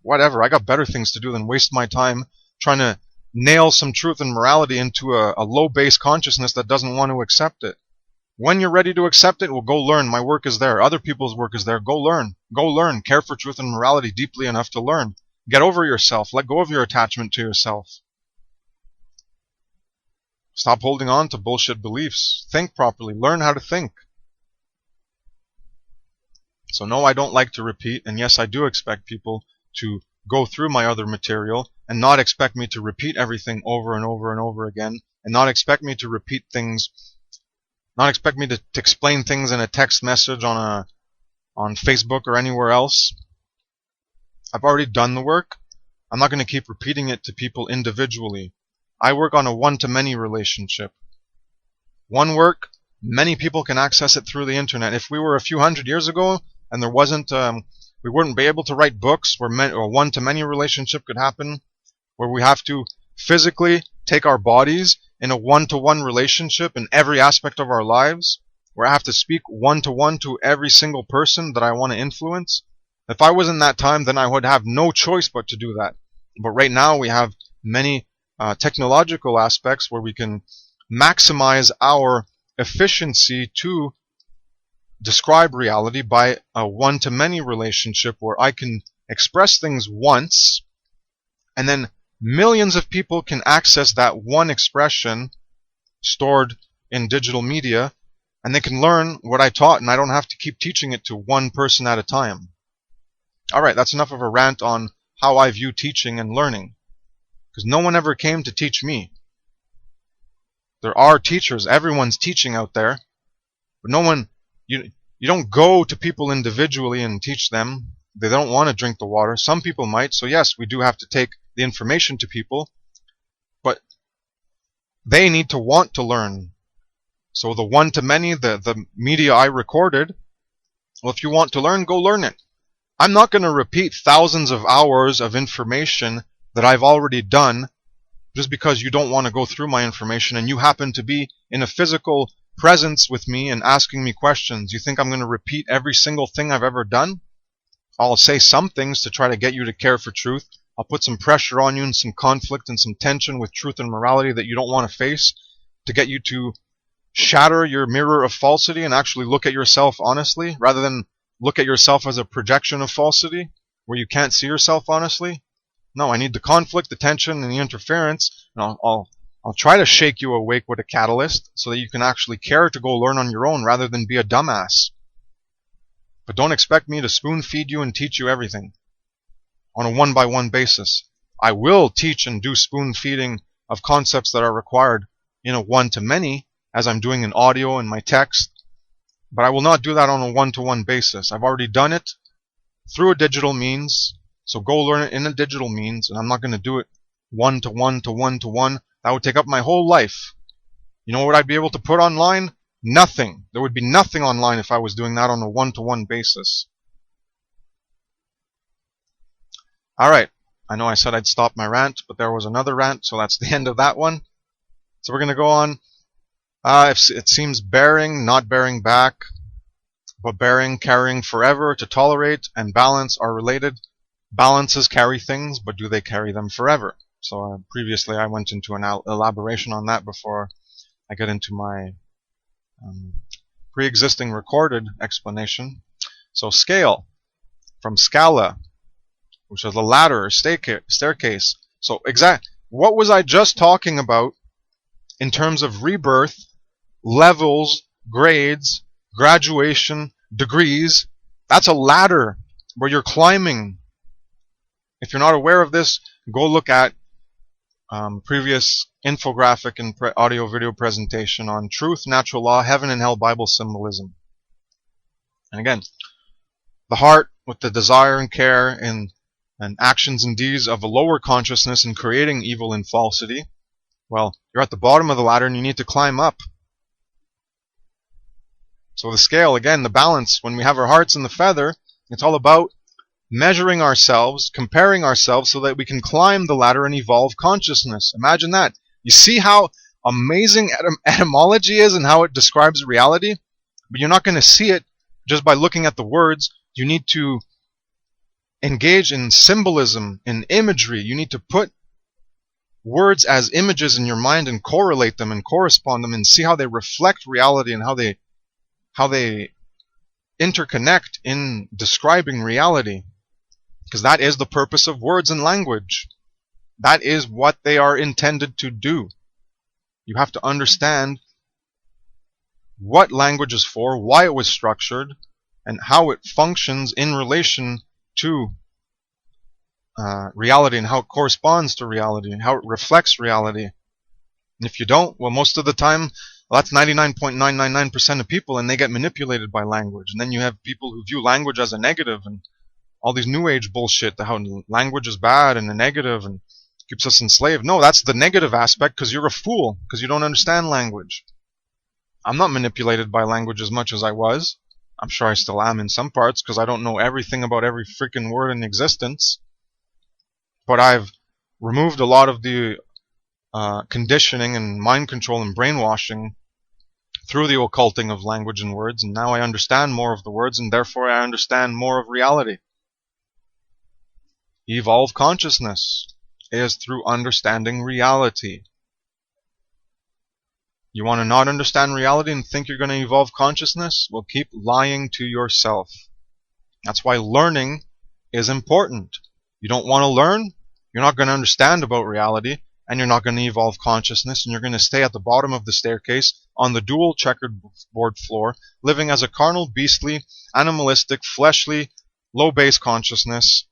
whatever. I got better things to do than waste my time trying to nail some truth and morality into a low-base consciousness that doesn't want to accept it. When you're ready to accept it, well, go learn. My work is there. Other people's work is there. Go learn. Go learn. Care for truth and morality deeply enough to learn. Get over yourself. Let go of your attachment to yourself. Stop holding on to bullshit beliefs. Think properly. Learn how to think. So no, I don't like to repeat. And yes, I do expect people to go through my other material and not expect me to repeat everything over and over and over again, and not expect me to repeat things, not expect me to explain things in a text message on Facebook or anywhere else. I've already done the work. I'm not going to keep repeating it to people individually. I work on a one-to-many relationship. One work, many people can access it through the internet. If we were a few hundred years ago and there wasn't, we wouldn't be able to write books where a one-to-many relationship could happen, where we have to physically take our bodies in a one-to-one relationship in every aspect of our lives, where I have to speak one-to-one to every single person that I want to influence. If I was in that time, then I would have no choice but to do that. But right now we have many technological aspects where we can maximize our efficiency to describe reality by a one-to-many relationship where I can express things once, and then millions of people can access that one expression stored in digital media, and they can learn what I taught, and I don't have to keep teaching it to one person at a time. Alright, that's enough of a rant on how I view teaching and learning, because no one ever came to teach me. There are teachers, everyone's teaching out there, but no one, you don't go to people individually and teach them. They don't want to drink the water. Some people might, so yes, we do have to take the information to people, but they need to want to learn. So the one-to-many, the media I recorded, well, if you want to learn, go learn it. I'm not going to repeat thousands of hours of information that I've already done just because you don't want to go through my information and you happen to be in a physical presence with me and asking me questions. You think I'm going to repeat every single thing I've ever done? I'll say some things to try to get you to care for truth. I'll put some pressure on you and some conflict and some tension with truth and morality that you don't want to face to get you to shatter your mirror of falsity and actually look at yourself honestly rather than look at yourself as a projection of falsity where you can't see yourself honestly. No, I need the conflict, the tension, and the interference, and I'll try to shake you awake with a catalyst so that you can actually care to go learn on your own rather than be a dumbass. But don't expect me to spoon feed you and teach you everything on a one-by-one basis. I will teach and do spoon feeding of concepts that are required in a one-to-many, as I'm doing in audio and my text, but I will not do that on a one-to-one basis. I've already done it through a digital means, so go learn it in a digital means, and I'm not going to do it one-to-one to one-to-one. That would take up my whole life. You know what I'd be able to put online? Nothing. There would be nothing online if I was doing that on a one-to-one basis. Alright, I know I said I'd stop my rant, but there was another rant, so that's the end of that one. So we're going to go on. It seems bearing, not bearing back, but bearing, carrying forever, to tolerate, and balance are related. Balances carry things, but do they carry them forever? So previously I went into an elaboration on that before I get into my pre-existing recorded explanation. So scale, from scala, which is a ladder or staircase. So what was I just talking about in terms of rebirth, levels, grades, graduation, degrees? That's a ladder where you're climbing. If you're not aware of this, go look at previous infographic and audio video presentation on truth, natural law, heaven and hell, Bible symbolism. And again, the heart with the desire and care and actions and deeds of a lower consciousness in creating evil and falsity, well, you're at the bottom of the ladder and you need to climb up. So the scale, again, the balance, when we have our hearts in the feather, it's all about measuring ourselves, comparing ourselves so that we can climb the ladder and evolve consciousness. Imagine that. You see how amazing etymology is and how it describes reality? But you're not going to see it just by looking at the words. You need to engage in symbolism, in imagery. You need to put words as images in your mind and correlate them and correspond them and see how they reflect reality and how they interconnect in describing reality. Because that is the purpose of words and language. That is what they are intended to do. You have to understand what language is for, why it was structured, and how it functions in relation to reality and how it corresponds to reality and how it reflects reality. And if you don't, well, most of the time, well, that's 99.999% of people, and they get manipulated by language. And then you have people who view language as a negative, and all these new age bullshit, that how language is bad and a negative and keeps us enslaved. No, that's the negative aspect, because you're a fool, because you don't understand language. I'm not manipulated by language as much as I was. I'm sure I still am in some parts, because I don't know everything about every freaking word in existence. But I've removed a lot of the conditioning and mind control and brainwashing through the occulting of language and words, and now I understand more of the words, and therefore I understand more of reality. Evolve consciousness is through understanding reality. You want to not understand reality and think you're going to evolve consciousness? Well, keep lying to yourself. That's why learning is important. You don't want to learn, you're not going to understand about reality, and you're not going to evolve consciousness, and you're going to stay at the bottom of the staircase on the dual checkered board floor, living as a carnal, beastly, animalistic, fleshly, low base consciousness,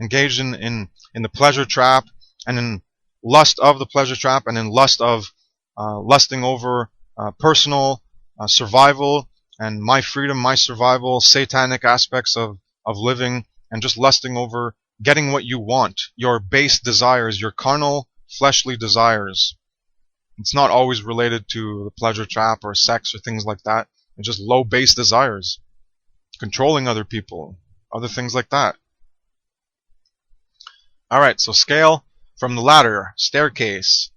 engaged in the pleasure trap, and in lust of the pleasure trap, and in lust of lusting over personal survival and my freedom, my survival, satanic aspects of living, and just lusting over getting what you want, your base desires, your carnal, fleshly desires. It's not always related to the pleasure trap or sex or things like that. It's just low base desires, controlling other people, other things like that. Alright, so scale from the ladder, staircase,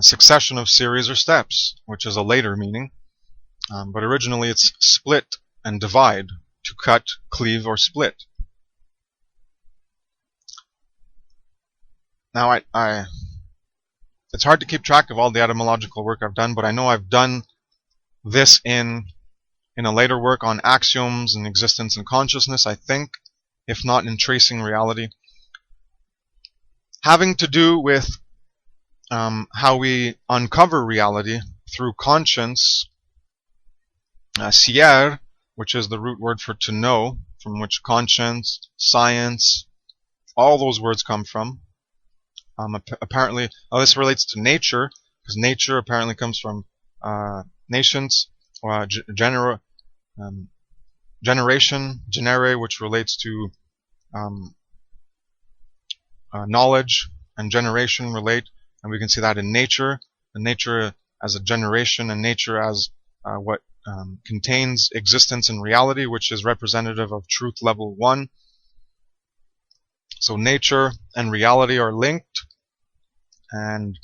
succession of series or steps, which is a later meaning. But originally it's split and divide, to cut, cleave, or split. Now it's hard to keep track of all the etymological work I've done, but I know I've done this in a later work on axioms and existence and consciousness, I think, if not in tracing reality, having to do with how we uncover reality through conscience, sier, which is the root word for to know, from which conscience, science, all those words come from. Apparently, this relates to nature, because nature apparently comes from nations, generation, genere, which relates to knowledge, and generation relate, and we can see that in nature, and nature as a generation, and nature as what contains existence and reality, which is representative of truth level 1. So nature and reality are linked, and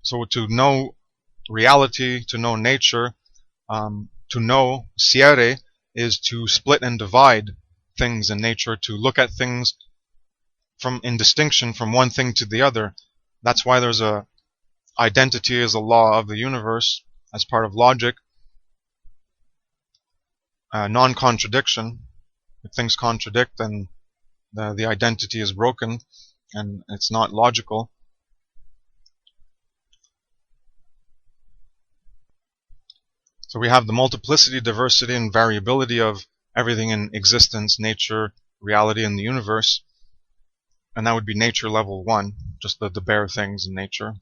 so to know reality, to know nature, to know siere, is to split and divide things in nature, to look at things in distinction from one thing to the other. That's why there's a identity as a law of the universe as part of logic, non-contradiction. If things contradict, then the identity is broken and it's not logical. So we have the multiplicity, diversity, and variability of everything in existence, nature, reality, and the universe. And that would be nature level 1, just the bare things in nature.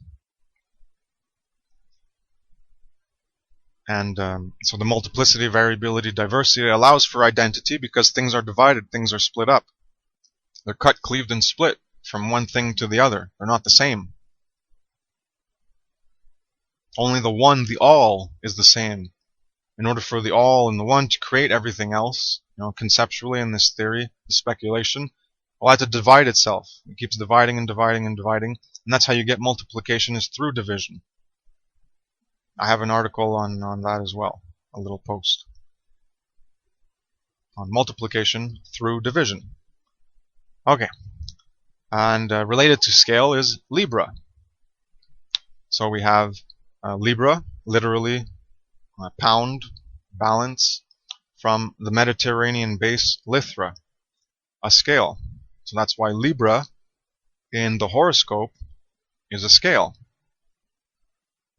And so the multiplicity, variability, diversity allows for identity because things are divided, things are split up. They're cut, cleaved, and split from one thing to the other. They're not the same. Only the one, the all, is the same. In order for the all and the one to create everything else, conceptually in this theory, the speculation, well, it had to divide itself. It keeps dividing and dividing and dividing, and that's how you get multiplication, is through division. I have an article on that as well, a little post on multiplication through division. Okay, and related to scale is Libra. So we have Libra, literally pound, balance, from the Mediterranean base Lithra, a scale. So that's why Libra in the horoscope is a scale.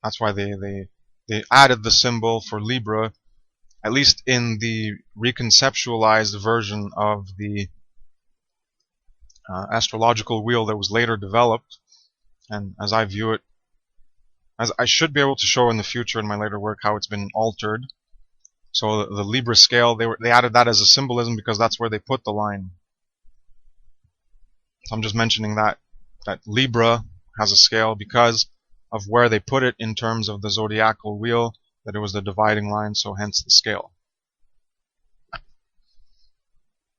That's why they added the symbol for Libra, at least in the reconceptualized version of the astrological wheel that was later developed, and as I view it, as I should be able to show in the future in my later work how it's been altered. So the Libra scale, they added that as a symbolism because that's where they put the line. So I'm just mentioning that Libra has a scale because of where they put it in terms of the zodiacal wheel, that it was the dividing line, so hence the scale.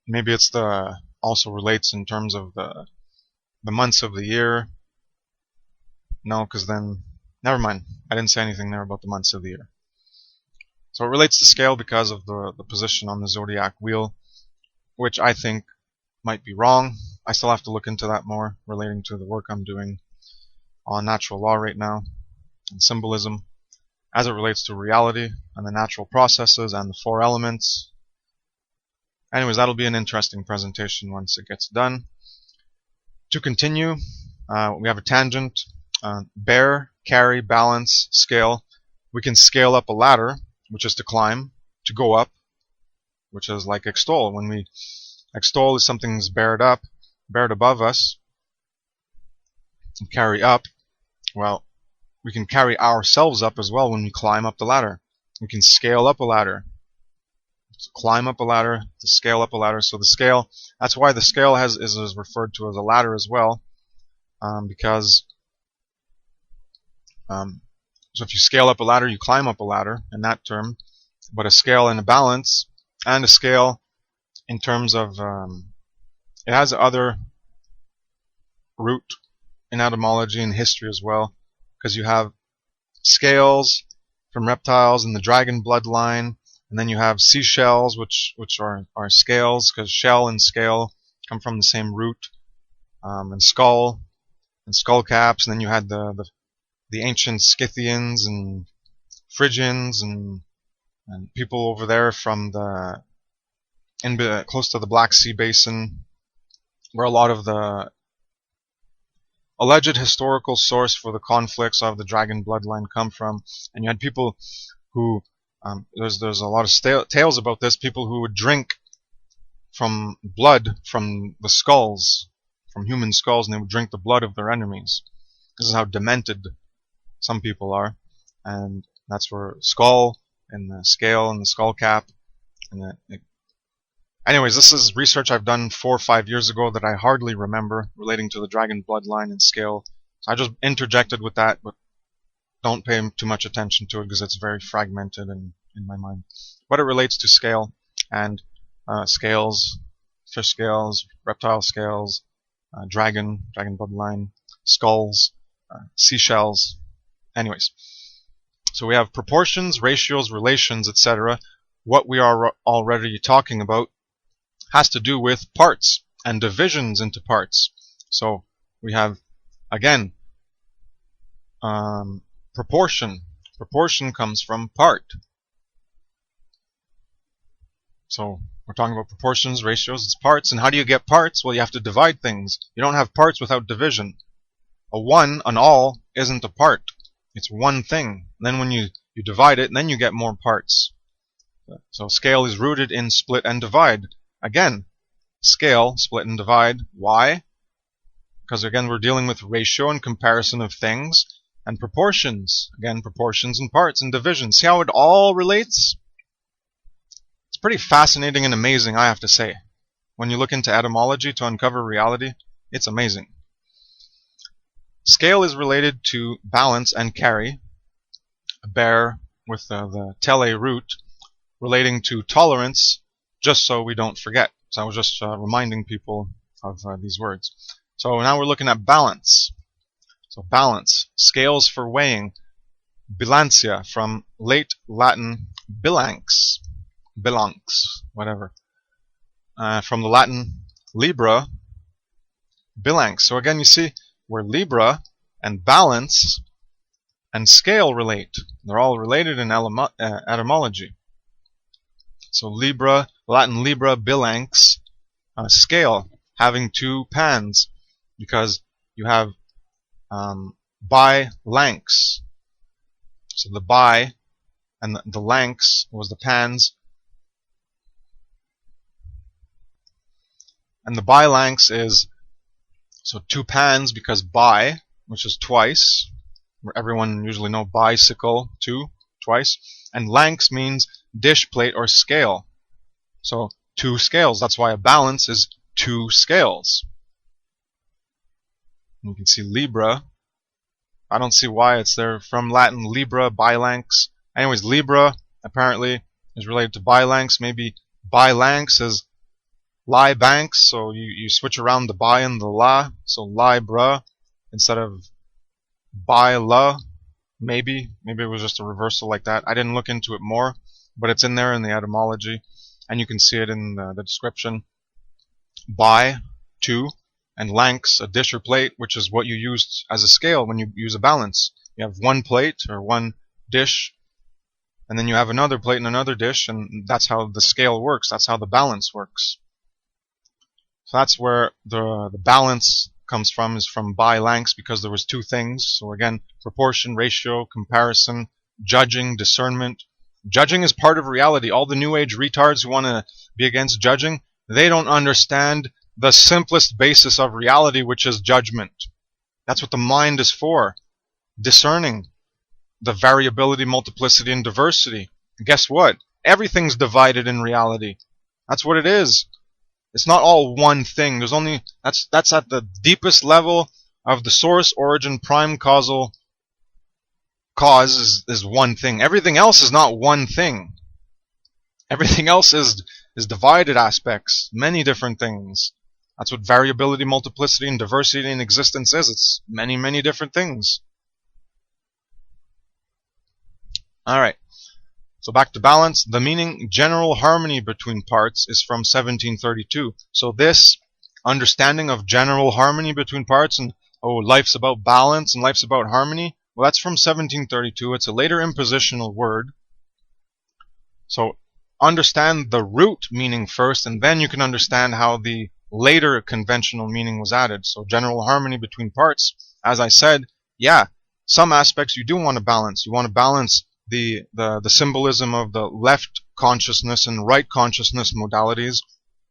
Maybe it's also relates in terms of the months of the year. No, because then, never mind. I didn't say anything there about the months of the year. So it relates to scale because of the position on the zodiac wheel, which I think might be wrong. I still have to look into that more, relating to the work I'm doing on natural law right now and symbolism as it relates to reality and the natural processes and the four elements. Anyways, that'll be an interesting presentation once it gets done. To continue, we have a tangent, bear, carry, balance, scale. We can scale up a ladder, which is to climb, to go up, which is like extol. When we extol is something's bared above us, and carry up. Well, we can carry ourselves up as well when we climb up the ladder. We can scale up a ladder. To climb up a ladder, to scale up a ladder. So the scale, that's why the scale is referred to as a ladder as well, because so if you scale up a ladder, you climb up a ladder in that term. But a scale and a balance, and a scale in terms of it has other root in etymology and history as well, because you have scales from reptiles in the dragon bloodline, and then you have seashells, which are scales, because shell and scale come from the same root, and skull caps, and then you had the ancient Scythians and Phrygians and people over there from close to the Black Sea basin, where a lot of the alleged historical source for the conflicts of the dragon bloodline come from. And you had people who there's a lot of tales about this, people who would drink from blood from the skulls, from human skulls, and they would drink the blood of their enemies. This is how demented some people are, and that's where skull and the scale and the skull cap and anyways, this is research I've done 4 or 5 years ago that I hardly remember, relating to the dragon bloodline and scale. So I just interjected with that, but don't pay too much attention to it because it's very fragmented in my mind. But it relates to scale and scales, fish scales, reptile scales, dragon bloodline, skulls, seashells. Anyways, so we have proportions, ratios, relations, etc. What we are already talking about has to do with parts and divisions into parts. So we have, again, proportion. Proportion comes from part. So we're talking about proportions, ratios, it's parts. And how do you get parts? Well, you have to divide things. You don't have parts without division. A one, an all, isn't a part. It's one thing. Then when you divide it, then you get more parts. So scale is rooted in split and divide. Again, scale, split and divide. Why? Because again, we're dealing with ratio and comparison of things, and proportions. Again, proportions and parts and division. See how it all relates? It's pretty fascinating and amazing, I have to say. When you look into etymology to uncover reality, it's amazing. Scale is related to balance and carry. Bear with the tele root, relating to tolerance, just so we don't forget. So I was just reminding people of these words. So now we're looking at balance. So balance, scales for weighing. Bilancia, from late Latin bilanx, whatever. From the Latin libra, bilanx. So again, you see where libra and balance and scale relate. They're all related in etymology. So libra, Latin libra, bilanx, scale, having two pans, because you have bilanx. So the bi and the lanx was the pans, and the bilanx is So 2 pans because bi, which is twice. Everyone usually know bicycle, 2, twice. And lanx means dish, plate, or scale. So 2 scales. That's why a balance is 2 scales. You can see Libra. I don't see why it's there. From Latin Libra, bilanx. Anyways, Libra apparently is related to bilanx. Maybe bilanx is lie banks, so you switch around the bi and the la. So Libra instead of bi la. Maybe it was just a reversal like that. I didn't look into it more, but it's in there in the etymology, and you can see it in the description. Bi, 2, and lanx, a dish or plate, which is what you use as a scale when you use a balance. You have 1 plate or 1 dish, and then you have another plate and another dish, and that's how the scale works. That's how the balance works. So that's where the balance comes from, is from bilanx, because there was 2 things. So again, proportion, ratio, comparison, judging, discernment. Judging is part of reality. All the New Age retards who want to be against judging, they don't understand the simplest basis of reality, which is judgment. That's what the mind is for. Discerning the variability, multiplicity, and diversity. Guess what? Everything's divided in reality. That's what it is. It's not all one thing. There's only that's at the deepest level of the source, origin, prime, causal. Cause is one thing. Everything else is not one thing. Everything else is divided aspects, many different things. That's what variability, multiplicity, and diversity in existence is. It's many, many different things. Alright, so back to balance. The meaning general harmony between parts is from 1732. So this understanding of general harmony between parts and, oh, life's about balance and life's about harmony, well, that's from 1732. It's a later impositional word. So understand the root meaning first, and then you can understand how the later conventional meaning was added. So general harmony between parts, as I said, yeah, some aspects you do want to balance. You want to balance the symbolism of the left consciousness and right consciousness modalities,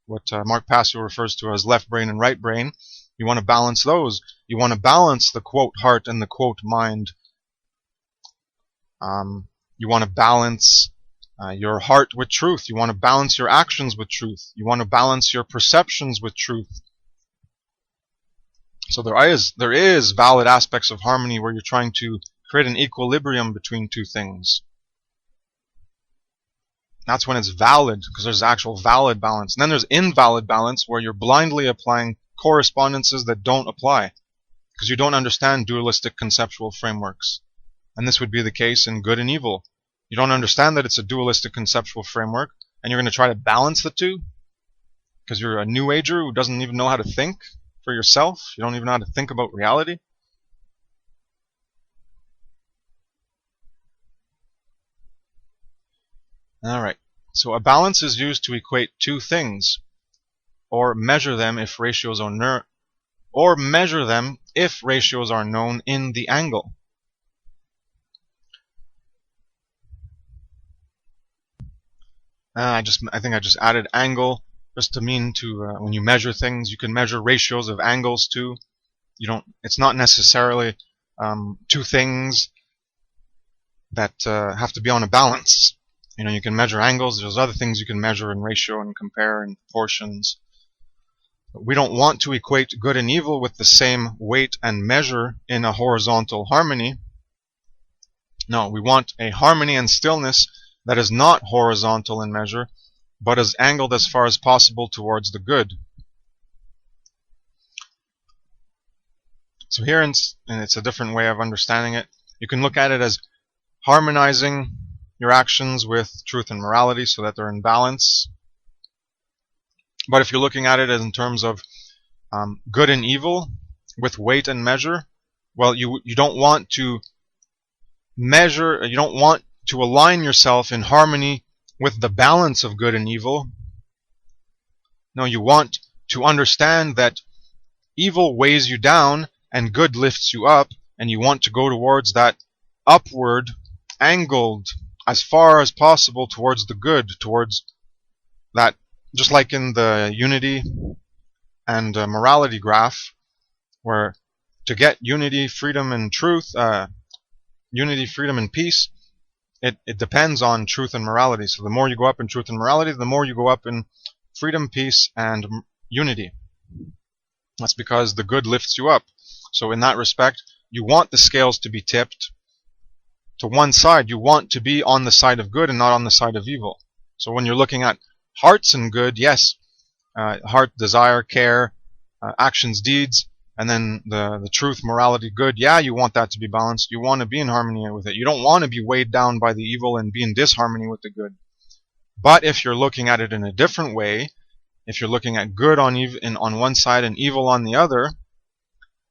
what Mark Passio refers to as left brain and right brain. You want to balance those. You want to balance the quote heart and the quote mind. You want to balance your heart with truth. You want to balance your actions with truth. You want to balance your perceptions with truth. So there is valid aspects of harmony where you're trying to create an equilibrium between 2 things. That's when it's valid, because there's actual valid balance. And then there's invalid balance, where you're blindly applying correspondences that don't apply, because you don't understand dualistic conceptual frameworks. And this would be the case in good and evil. You don't understand that it's a dualistic conceptual framework, and you're going to try to balance the 2, because you're a New Ager who doesn't even know how to think for yourself. You don't even know how to think about reality. Alright, so a balance is used to equate 2 things, or measure them if ratios are known in the angle. I think I just added angle just to mean to when you measure things, you can measure ratios of angles too. It's not necessarily 2 things that have to be on a balance. You can measure angles. There's other things you can measure in ratio and compare and proportions. But we don't want to equate good and evil with the same weight and measure in a horizontal harmony. No, we want a harmony and stillness that is not horizontal in measure, but is angled as far as possible towards the good. So here, and it's a different way of understanding it, you can look at it as harmonizing your actions with truth and morality so that they're in balance. But if you're looking at it as in terms of good and evil with weight and measure, well, you don't want to measure, you don't want to align yourself in harmony with the balance of good and evil. No, you want to understand that evil weighs you down and good lifts you up, and you want to go towards that upward, angled as far as possible towards the good, towards that, just like in the unity and morality graph, where to get unity, freedom, and truth, unity, freedom, and peace, it depends on truth and morality. So the more you go up in truth and morality, the more you go up in freedom, peace, and unity. That's because the good lifts you up. So in that respect, you want the scales to be tipped to one side. You want to be on the side of good and not on the side of evil. So when you're looking at hearts and good, yes, heart, desire, care, actions, deeds, and then the truth, morality, good, yeah, you want that to be balanced. You want to be in harmony with it. You don't want to be weighed down by the evil and be in disharmony with the good. But if you're looking at it in a different way, if you're looking at good on one side and evil on the other,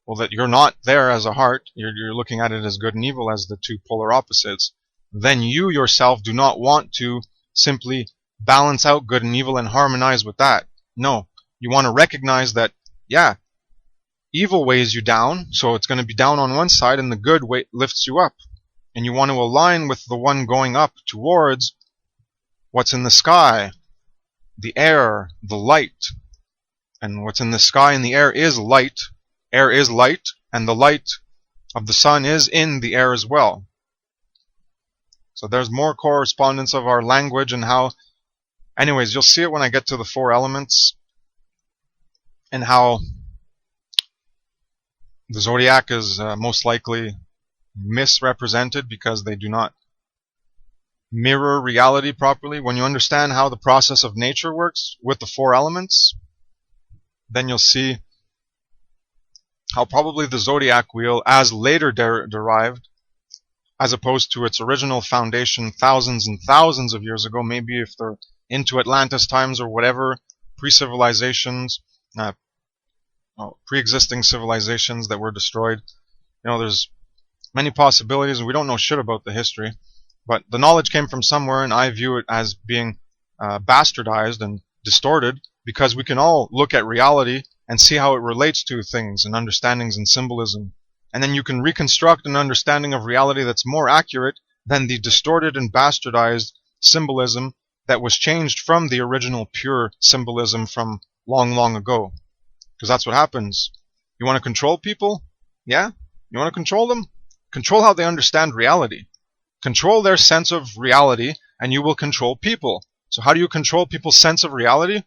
well, that you're not there as a heart, you're looking at it as good and evil as the two polar opposites, then you yourself do not want to simply balance out good and evil and harmonize with that. No, you want to recognize that, yeah, evil weighs you down, so it's going to be down on one side, and the good lifts you up. And you want to align with the one going up towards what's in the sky, the air, the light. And what's in the sky and the air is light. Air is light, and the light of the sun is in the air as well. So there's more correspondence of our language and how... Anyways, you'll see it when I get to the 4 elements and how the zodiac is most likely misrepresented because they do not mirror reality properly. When you understand how the process of nature works with the 4 elements, then you'll see how probably the zodiac wheel, as later derived, as opposed to its original foundation thousands and thousands of years ago, maybe if they're into Atlantis times or whatever, pre-civilizations, pre-existing civilizations that were destroyed. There's many possibilities, and we don't know shit about the history. But the knowledge came from somewhere, and I view it as being bastardized and distorted, because we can all look at reality and see how it relates to things and understandings and symbolism. And then you can reconstruct an understanding of reality that's more accurate than the distorted and bastardized symbolism that was changed from the original pure symbolism from long, long ago. Because that's what happens. You want to control people? Yeah? You want to control them? Control how they understand reality. Control their sense of reality, and you will control people. So how do you control people's sense of reality?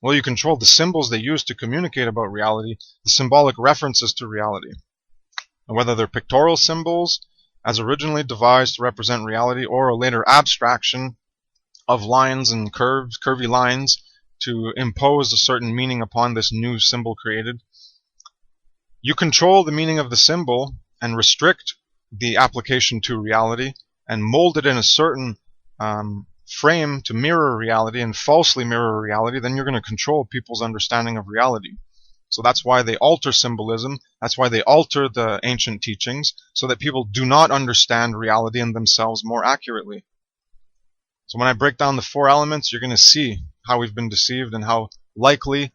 Well, you control the symbols they use to communicate about reality, the symbolic references to reality. And whether they're pictorial symbols, as originally devised to represent reality, or a later abstraction of lines and curvy lines to impose a certain meaning upon this new symbol created. You control the meaning of the symbol and restrict the application to reality and mold it in a certain frame to mirror reality and falsely mirror reality, then you're going to control people's understanding of reality. So that's why they alter symbolism, that's why they alter the ancient teachings, so that people do not understand reality and themselves more accurately. So when I break down the 4 elements, you're going to see how we've been deceived and how likely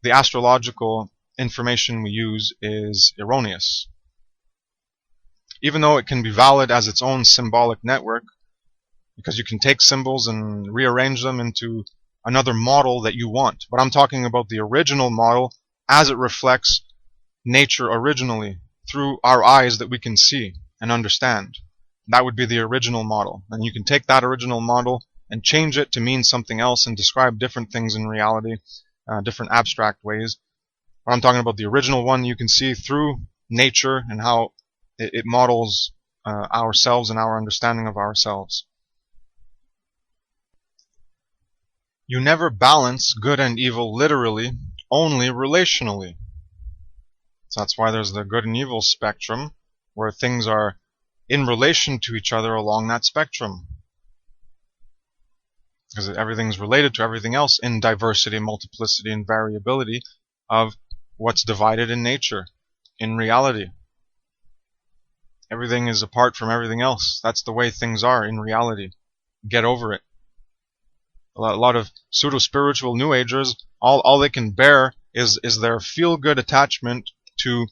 the astrological information we use is erroneous. Even though it can be valid as its own symbolic network, because you can take symbols and rearrange them into another model that you want. But I'm talking about the original model as it reflects nature originally through our eyes that we can see and understand. That would be the original model. And you can take that original model and change it to mean something else and describe different things in reality, different abstract ways. But I'm talking about the original one you can see through nature and how it models ourselves and our understanding of ourselves. You never balance good and evil literally, only relationally. So that's why there's the good and evil spectrum, where things are in relation to each other along that spectrum. Because everything's related to everything else in diversity, multiplicity, and variability of what's divided in nature, in reality. Everything is apart from everything else. That's the way things are in reality. Get over it. A lot of pseudo-spiritual New Agers, all they can bear is their feel-good attachment to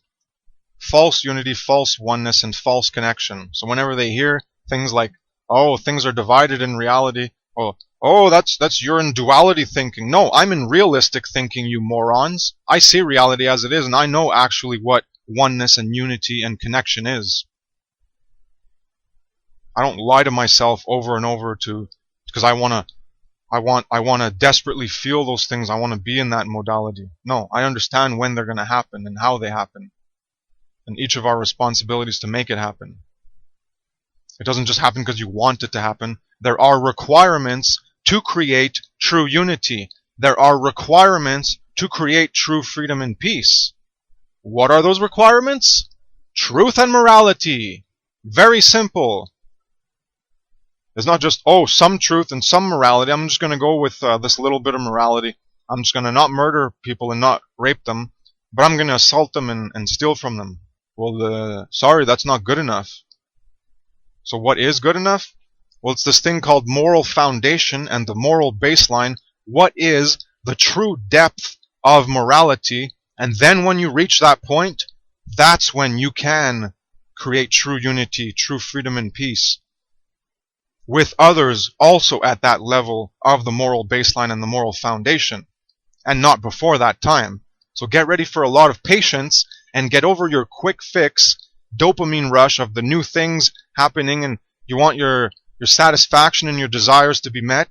false unity, false oneness, and false connection. So whenever they hear things like, oh, things are divided in reality, oh, Oh, that's you're in duality thinking. No, I'm in realistic thinking, you morons. I see reality as it is, and I know actually what oneness and unity and connection is. I don't lie to myself over and over because I want to desperately feel those things. I want to be in that modality. No, I understand when they're going to happen and how they happen, and each of our responsibilities to make it happen. It doesn't just happen because you want it to happen. There are requirements to create true unity. There are requirements to create true freedom and peace. What are those requirements? Truth and morality. Very simple. It's not just, oh, some truth and some morality. I'm just going to go with this little bit of morality. I'm just going to not murder people and not rape them, but I'm going to assault them and steal from them. Well, sorry, that's not good enough. So what is good enough? Well, it's this thing called moral foundation and the moral baseline. What is the true depth of morality? And then when you reach that point, that's when you can create true unity, true freedom and peace with others also at that level of the moral baseline and the moral foundation, and not before that time. So get ready for a lot of patience and get over your quick fix dopamine rush of the new things happening, and you want your satisfaction and your desires to be met.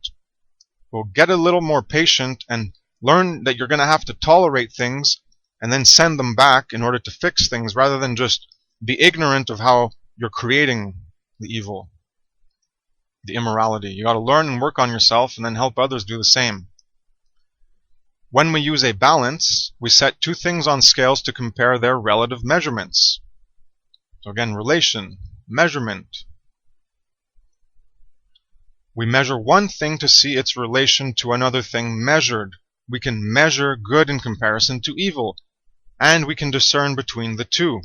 Well, get a little more patient and learn that you're going to have to tolerate things and then send them back in order to fix things, rather than just be ignorant of how you're creating the evil, the immorality. You got to learn and work on yourself and then help others do the same. When we use a balance, we set two things on scales to compare their relative measurements. So again, relation, measurement. We measure one thing to see its relation to another thing measured. We can measure good in comparison to evil, and we can discern between the two.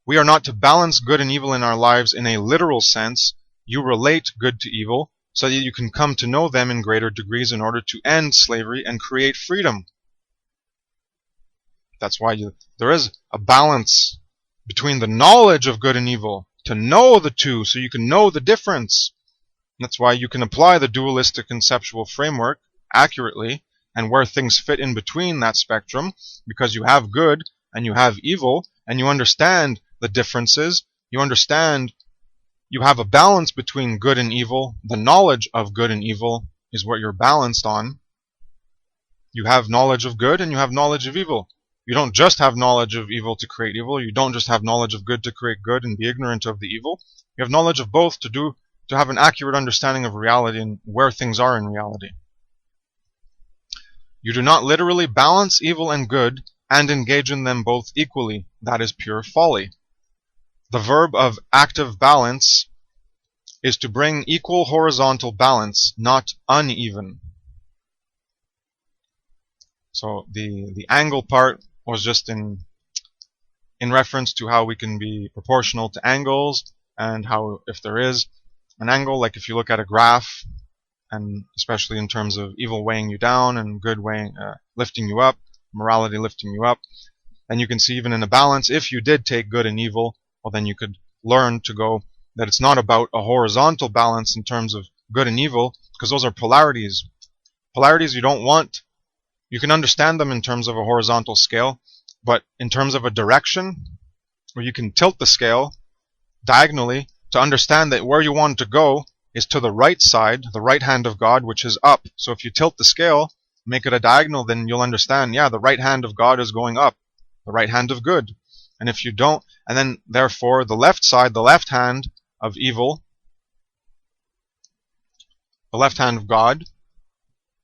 We are not to balance good and evil in our lives in a literal sense. You relate good to evil so that you can come to know them in greater degrees in order to end slavery and create freedom. That's why there is a balance between the knowledge of good and evil, to know the two so you can know the difference. That's why you can apply the dualistic conceptual framework accurately and where things fit in between that spectrum, because you have good and you have evil, and you understand the differences. You understand you have a balance between good and evil. The knowledge of good and evil is what you're balanced on. You have knowledge of good and you have knowledge of evil. You don't just have knowledge of evil to create evil. You don't just have knowledge of good to create good and be ignorant of the evil. You have knowledge of both to have an accurate understanding of reality and where things are in reality. You do not literally balance evil and good and engage in them both equally. That is pure folly. The verb of active balance is to bring equal horizontal balance, not uneven. So the angle part was just in reference to how we can be proportional to angles, and how if there is an angle, like if you look at a graph, and especially in terms of evil weighing you down and good lifting you up, morality lifting you up, and you can see even in a balance, if you did take good and evil, well, then you could learn to go that it's not about a horizontal balance in terms of good and evil, because those are polarities. Polarities you don't want. You can understand them in terms of a horizontal scale, but in terms of a direction, where you can tilt the scale diagonally to understand that where you want to go is to the right side, the right hand of God, which is up. So if you tilt the scale, make it a diagonal, then you'll understand, yeah, the right hand of God is going up, the right hand of good. And if you don't, and then therefore the left side, the left hand of evil, the left hand of God,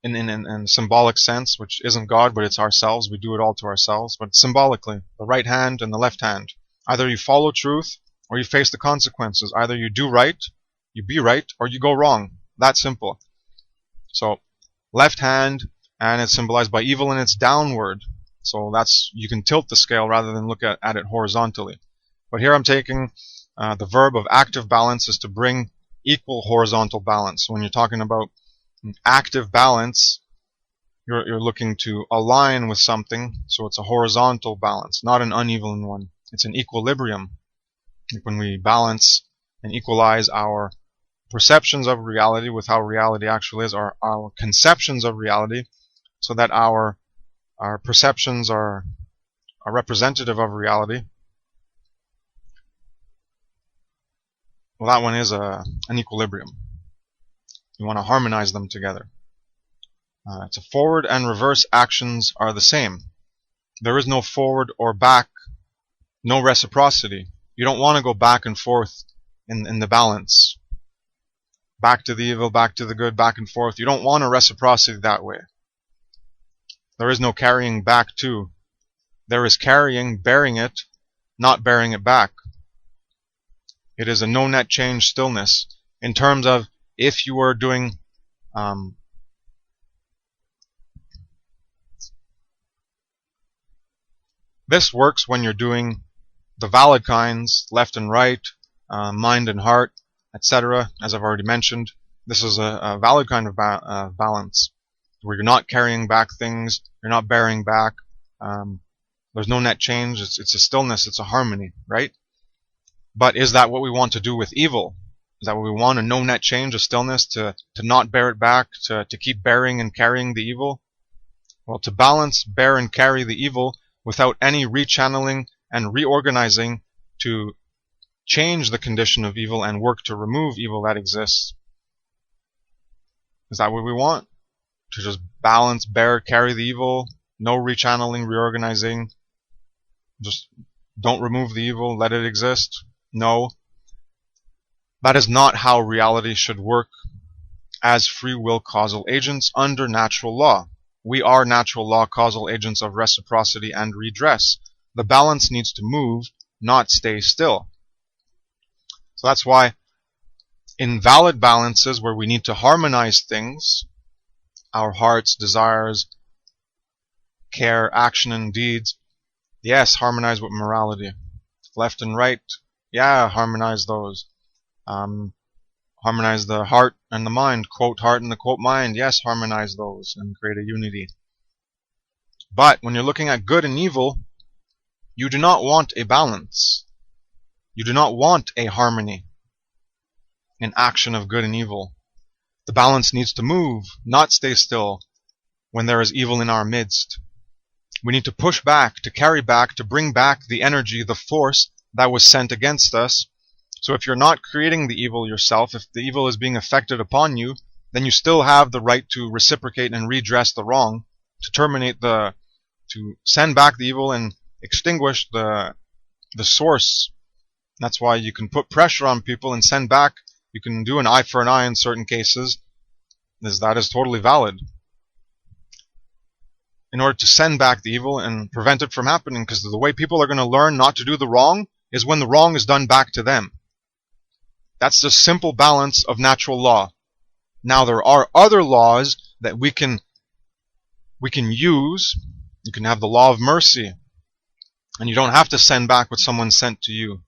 in symbolic sense, which isn't God, but it's ourselves. We do it all to ourselves, but symbolically, the right hand and the left hand. Either you follow truth or you face the consequences. Either you do right, you be right, or you go wrong. That simple. So left hand, and it's symbolized by evil, and it's downward. So you can tilt the scale rather than look at it horizontally. But here I'm taking the verb of active balance is to bring equal horizontal balance. So when you're talking about active balance, you're looking to align with something, so it's a horizontal balance, not an uneven one. It's an equilibrium. When we balance and equalize our perceptions of reality with how reality actually is, or our conceptions of reality, so that our perceptions are representative of reality. Well, that one is an equilibrium. You want to harmonize them together. It's a forward and reverse actions are the same. There is no forward or back, no reciprocity. You don't want to go back and forth in the balance. Back to the evil, back to the good, back and forth. You don't want a reciprocity that way. There is no carrying back to. There is carrying, bearing it, not bearing it back. It is a no net change stillness. In terms of if you were doing this works when you're doing the valid kinds, left and right, mind and heart, etc. As I've already mentioned, this is a valid kind of balance, where you're not carrying back things, you're not bearing back. There's no net change. It's a stillness. It's a harmony, right? But is that what we want to do with evil? Is that what we want? A no net change, a stillness, to not bear it back, to keep bearing and carrying the evil? Well, to balance, bear, and carry the evil without any rechanneling and reorganizing to change the condition of evil and work to remove evil that exists. Is that what we want? To just balance, bear, carry the evil, no rechanneling, reorganizing, just don't remove the evil, let it exist? No. That is not how reality should work as free will causal agents under natural law. We are natural law causal agents of reciprocity and redress. The balance needs to move, not stay still. So that's why in valid balances where we need to harmonize things, our hearts, desires, care, action, and deeds, yes, harmonize with morality. Left and right, yeah, harmonize those. Harmonize the heart and the mind, quote heart and the quote mind, yes, harmonize those and create a unity. But when you're looking at good and evil, you do not want a balance. You do not want a harmony, an action of good and evil. The balance needs to move, not stay still when there is evil in our midst. We need to push back, to carry back, to bring back the energy, the force that was sent against us. So if you're not creating the evil yourself, if the evil is being affected upon you, then you still have the right to reciprocate and redress the wrong, to send back the evil and extinguish the source. That's why you can put pressure on people and send back. You can do an eye for an eye in certain cases. That is totally valid. In order to send back the evil and prevent it from happening, because the way people are going to learn not to do the wrong is when the wrong is done back to them. That's the simple balance of natural law. Now there are other laws that we can use. You can have the law of mercy, and you don't have to send back what someone sent to you.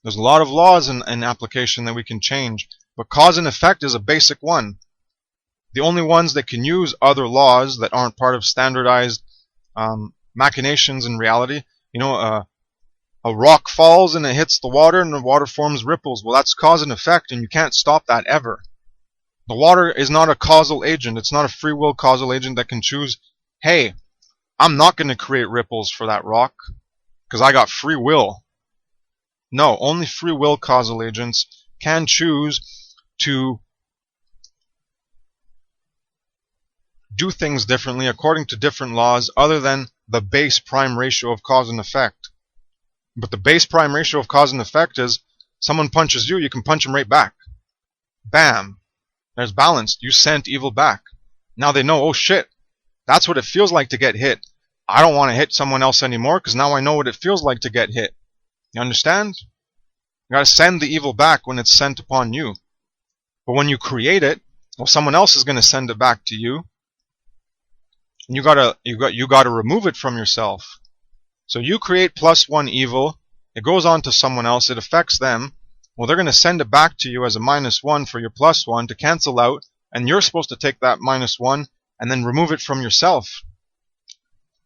There's a lot of laws in application that we can change, but cause and effect is a basic one. The only ones that can use other laws that aren't part of standardized machinations in reality, a rock falls and it hits the water and the water forms ripples. Well, that's cause and effect, and you can't stop that ever. The water is not a causal agent. It's not a free will causal agent that can choose, hey, I'm not going to create ripples for that rock because I got free will. No, only free will causal agents can choose to do things differently according to different laws other than the base prime ratio of cause and effect. But the base prime ratio of cause and effect is someone punches you, you can punch them right back. Bam. There's balance. You sent evil back. Now they know, oh shit, that's what it feels like to get hit. I don't want to hit someone else anymore because now I know what it feels like to get hit. You understand? You gotta send the evil back when it's sent upon you. But when you create it, well, someone else is gonna send it back to you. And you gotta remove it from yourself. So you create +1 evil, it goes on to someone else, it affects them. Well, they're gonna send it back to you as a -1 for your +1 to cancel out, and you're supposed to take that -1 and then remove it from yourself.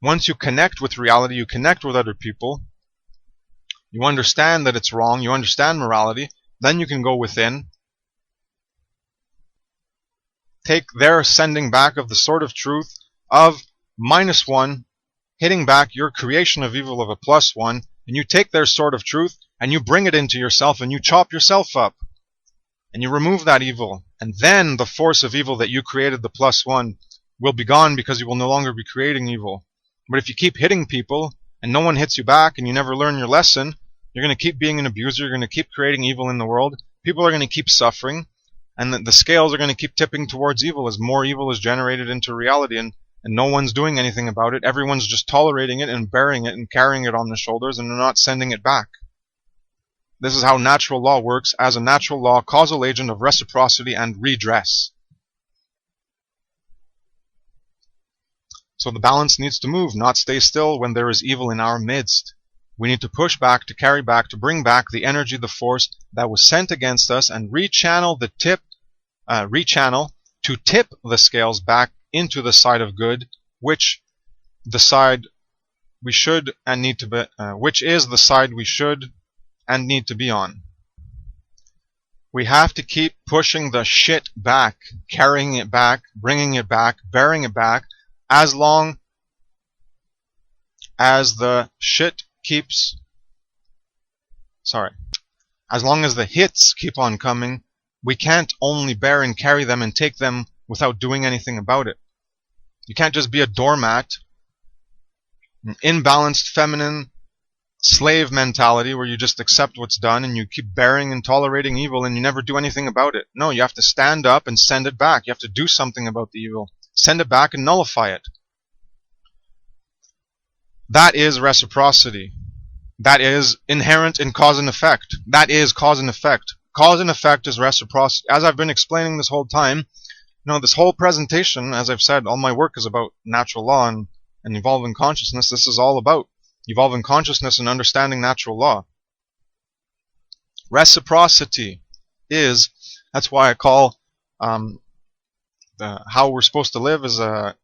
Once you connect with reality, you connect with other people, you understand that it's wrong, you understand morality, then you can go within take their sending back of the sword of truth of -1, hitting back your creation of evil of a +1, and you take their sword of truth and you bring it into yourself and you chop yourself up and you remove that evil, and then the force of evil that you created, the +1, will be gone because you will no longer be creating evil. But if you keep hitting people and no one hits you back and you never learn your lesson, you're going to keep being an abuser, you're going to keep creating evil in the world, people are going to keep suffering, and the scales are going to keep tipping towards evil as more evil is generated into reality, and no one's doing anything about it. Everyone's just tolerating it and bearing it and carrying it on their shoulders, and they're not sending it back. This is how natural law works, as a natural law, causal agent of reciprocity and redress. So the balance needs to move, not stay still when there is evil in our midst. We need to push back, to carry back, to bring back the energy, the force that was sent against us, and rechannel to tip the scales back into the side of good, which the side we should and need to be, which is the side we should and need to be on. We have to keep pushing the shit back, carrying it back, bringing it back, bearing it back, as long as the shit keeps, as long as the hits keep on coming. We can't only bear and carry them and take them without doing anything about it. You can't just be a doormat, an imbalanced feminine slave mentality where you just accept what's done and you keep bearing and tolerating evil and you never do anything about it. No, you have to stand up and send it back. You have to do something about the evil. Send it back and nullify it. That is reciprocity. That is inherent in cause and effect. That is cause and effect. Cause and effect is reciprocity. As I've been explaining this whole time, this whole presentation, as I've said, all my work is about natural law and evolving consciousness. This is all about evolving consciousness and understanding natural law. Reciprocity is, that's why I call how we're supposed to live is a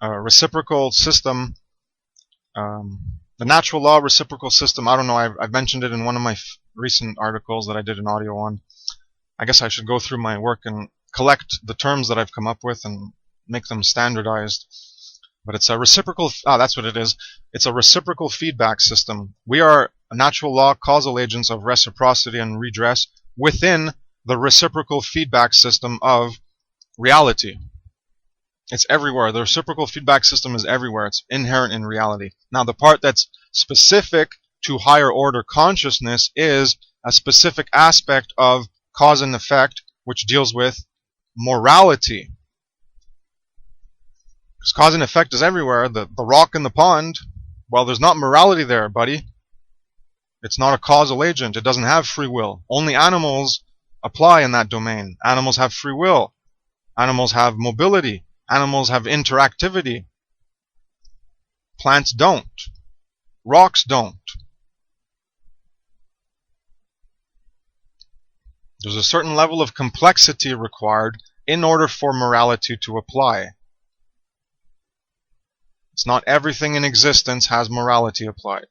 reciprocal system. The natural law reciprocal system, I don't know, I've mentioned it in one of my recent articles that I did an audio on. I guess I should go through my work and collect the terms that I've come up with and make them standardized. But it's a reciprocal, that's what it is. It's a reciprocal feedback system. We are natural law causal agents of reciprocity and redress within the reciprocal feedback system of reality. It's everywhere. The reciprocal feedback system is everywhere. It's inherent in reality. Now, the part that's specific to higher order consciousness is a specific aspect of cause and effect, which deals with morality. Because cause and effect is everywhere. The rock in the pond, well, there's not morality there, buddy. It's not a causal agent. It doesn't have free will. Only animals apply in that domain. Animals have free will. Animals have mobility. Animals have interactivity. Plants don't. Rocks don't. There's a certain level of complexity required in order for morality to apply. It's not everything in existence has morality applied.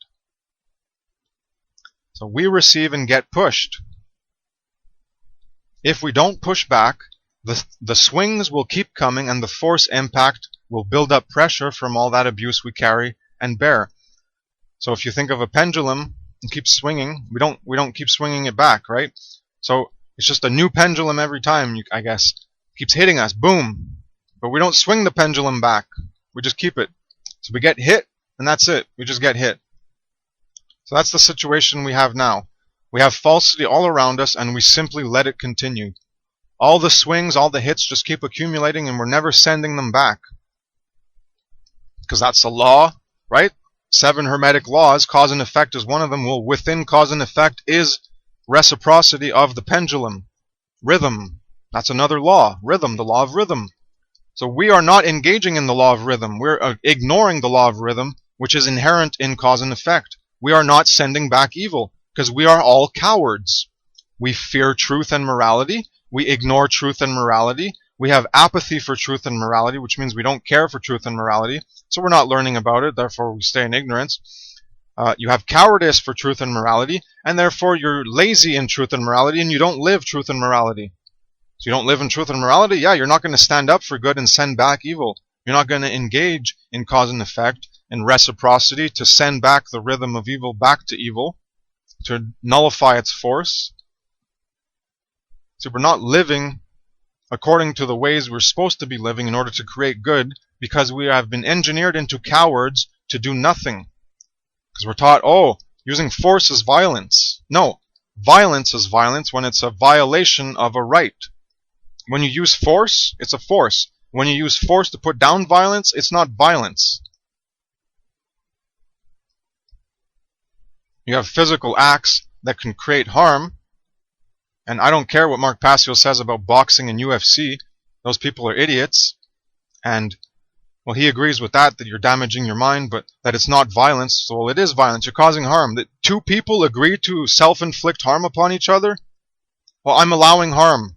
So we receive and get pushed. If we don't push back, the swings will keep coming and the force impact will build up pressure from all that abuse we carry and bear. So if you think of a pendulum and keep swinging, we don't keep swinging it back, right? So it's just a new pendulum every time, I guess. Keeps hitting us, boom. But we don't swing the pendulum back. We just keep it. So we get hit, and that's it. We just get hit. So that's the situation we have now. We have falsity all around us, and we simply let it continue. All the swings, all the hits just keep accumulating, and we're never sending them back. Because that's a law, right? 7 Hermetic laws, cause and effect is one of them. Well, within cause and effect is reciprocity of the pendulum. Rhythm, that's another law. Rhythm, the law of rhythm. So we are not engaging in the law of rhythm. We're ignoring the law of rhythm, which is inherent in cause and effect. We are not sending back evil, because we are all cowards. We fear truth and morality. We ignore truth and morality. We have apathy for truth and morality, which means we don't care for truth and morality. So we're not learning about it, therefore we stay in ignorance. You have cowardice for truth and morality, and therefore you're lazy in truth and morality, and you don't live truth and morality. So you don't live in truth and morality? Yeah, you're not going to stand up for good and send back evil. You're not going to engage in cause and effect and reciprocity to send back the rhythm of evil back to evil, to nullify its force. So we're not living according to the ways we're supposed to be living in order to create good, because we have been engineered into cowards to do nothing. Because we're taught, oh, using force is violence. No, violence is violence when it's a violation of a right. When you use force, it's a force. When you use force to put down violence, it's not violence. You have physical acts that can create harm, and I don't care what Mark Passio says about boxing and UFC. Those people are idiots, and well, he agrees with that you're damaging your mind, but that it's not violence. So, well, it is violence. You're causing harm. That two people agree to self-inflict harm upon each other? Well, I'm allowing harm.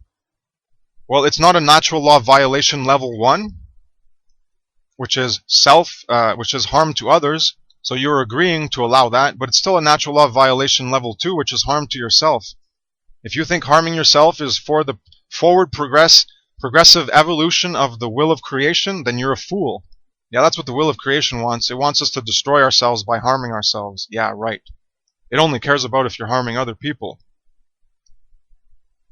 Well, it's not a natural law violation level 1, which is which is harm to others. So you're agreeing to allow that, but it's still a natural law violation level 2, which is harm to yourself. If you think harming yourself is for the forward progressive evolution of the will of creation, then you're a fool. Yeah, that's what the will of creation wants. It wants us to destroy ourselves by harming ourselves. Yeah, right. It only cares about if you're harming other people.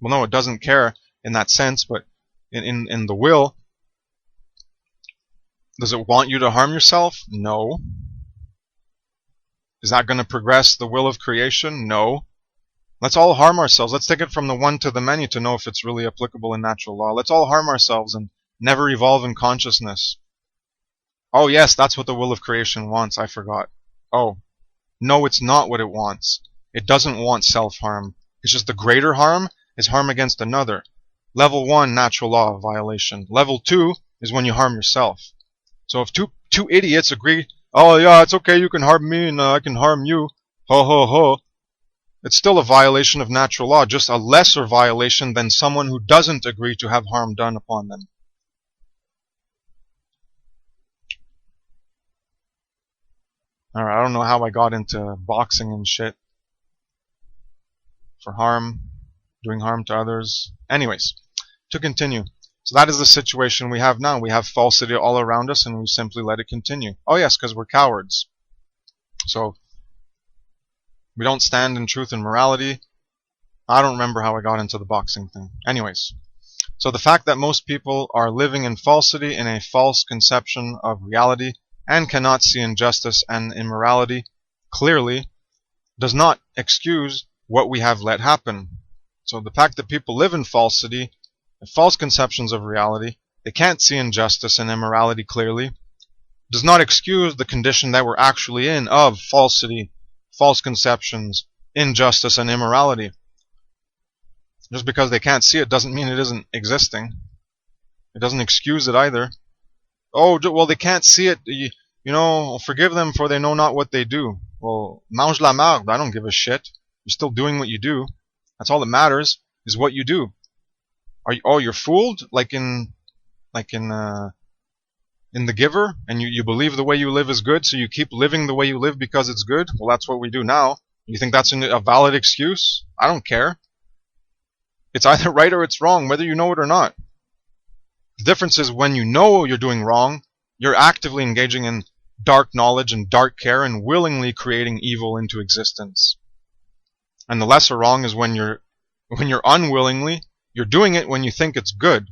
Well, no, it doesn't care in that sense, but in the will, does it want you to harm yourself? No. Is that going to progress the will of creation? No. Let's all harm ourselves. Let's take it from the one to the many to know if it's really applicable in natural law. Let's all harm ourselves and never evolve in consciousness. Oh yes, that's what the will of creation wants. I forgot. Oh, no, it's not what it wants. It doesn't want self-harm. It's just the greater harm is harm against another. Level 1, natural law violation. Level 2 is when you harm yourself. So if two idiots agree, oh yeah, it's okay, you can harm me and I can harm you, ho ho ho, it's still a violation of natural law, just a lesser violation than someone who doesn't agree to have harm done upon them. Alright, I don't know how I got into boxing and shit. For harm, doing harm to others. Anyways, to continue. So that is the situation we have now. We have falsity all around us and we simply let it continue. Oh yes, because we're cowards. So, we don't stand in truth and morality. I don't remember how I got into the boxing thing. Anyways, so the fact that most people are living in falsity, in a false conception of reality, and cannot see injustice and immorality clearly, does not excuse what we have let happen. So the fact that people live in falsity, false conceptions of reality, they can't see injustice and immorality clearly, does not excuse the condition that we're actually in of falsity, false conceptions, injustice, and immorality. Just because they can't see it doesn't mean it isn't existing. It doesn't excuse it either. Oh, well, they can't see it. You know, forgive them for they know not what they do. Well, mange la marde. I don't give a shit. You're still doing what you do. That's all that matters, is what you do. You're fooled? Like in The Giver, and you believe the way you live is good, so you keep living the way you live because it's good? Well, that's what we do now. You think that's a valid excuse? I don't care. It's either right or it's wrong, whether you know it or not. The difference is when you know you're doing wrong, you're actively engaging in dark knowledge and dark care and willingly creating evil into existence. And the lesser wrong is when you're unwillingly, you're doing it when you think it's good.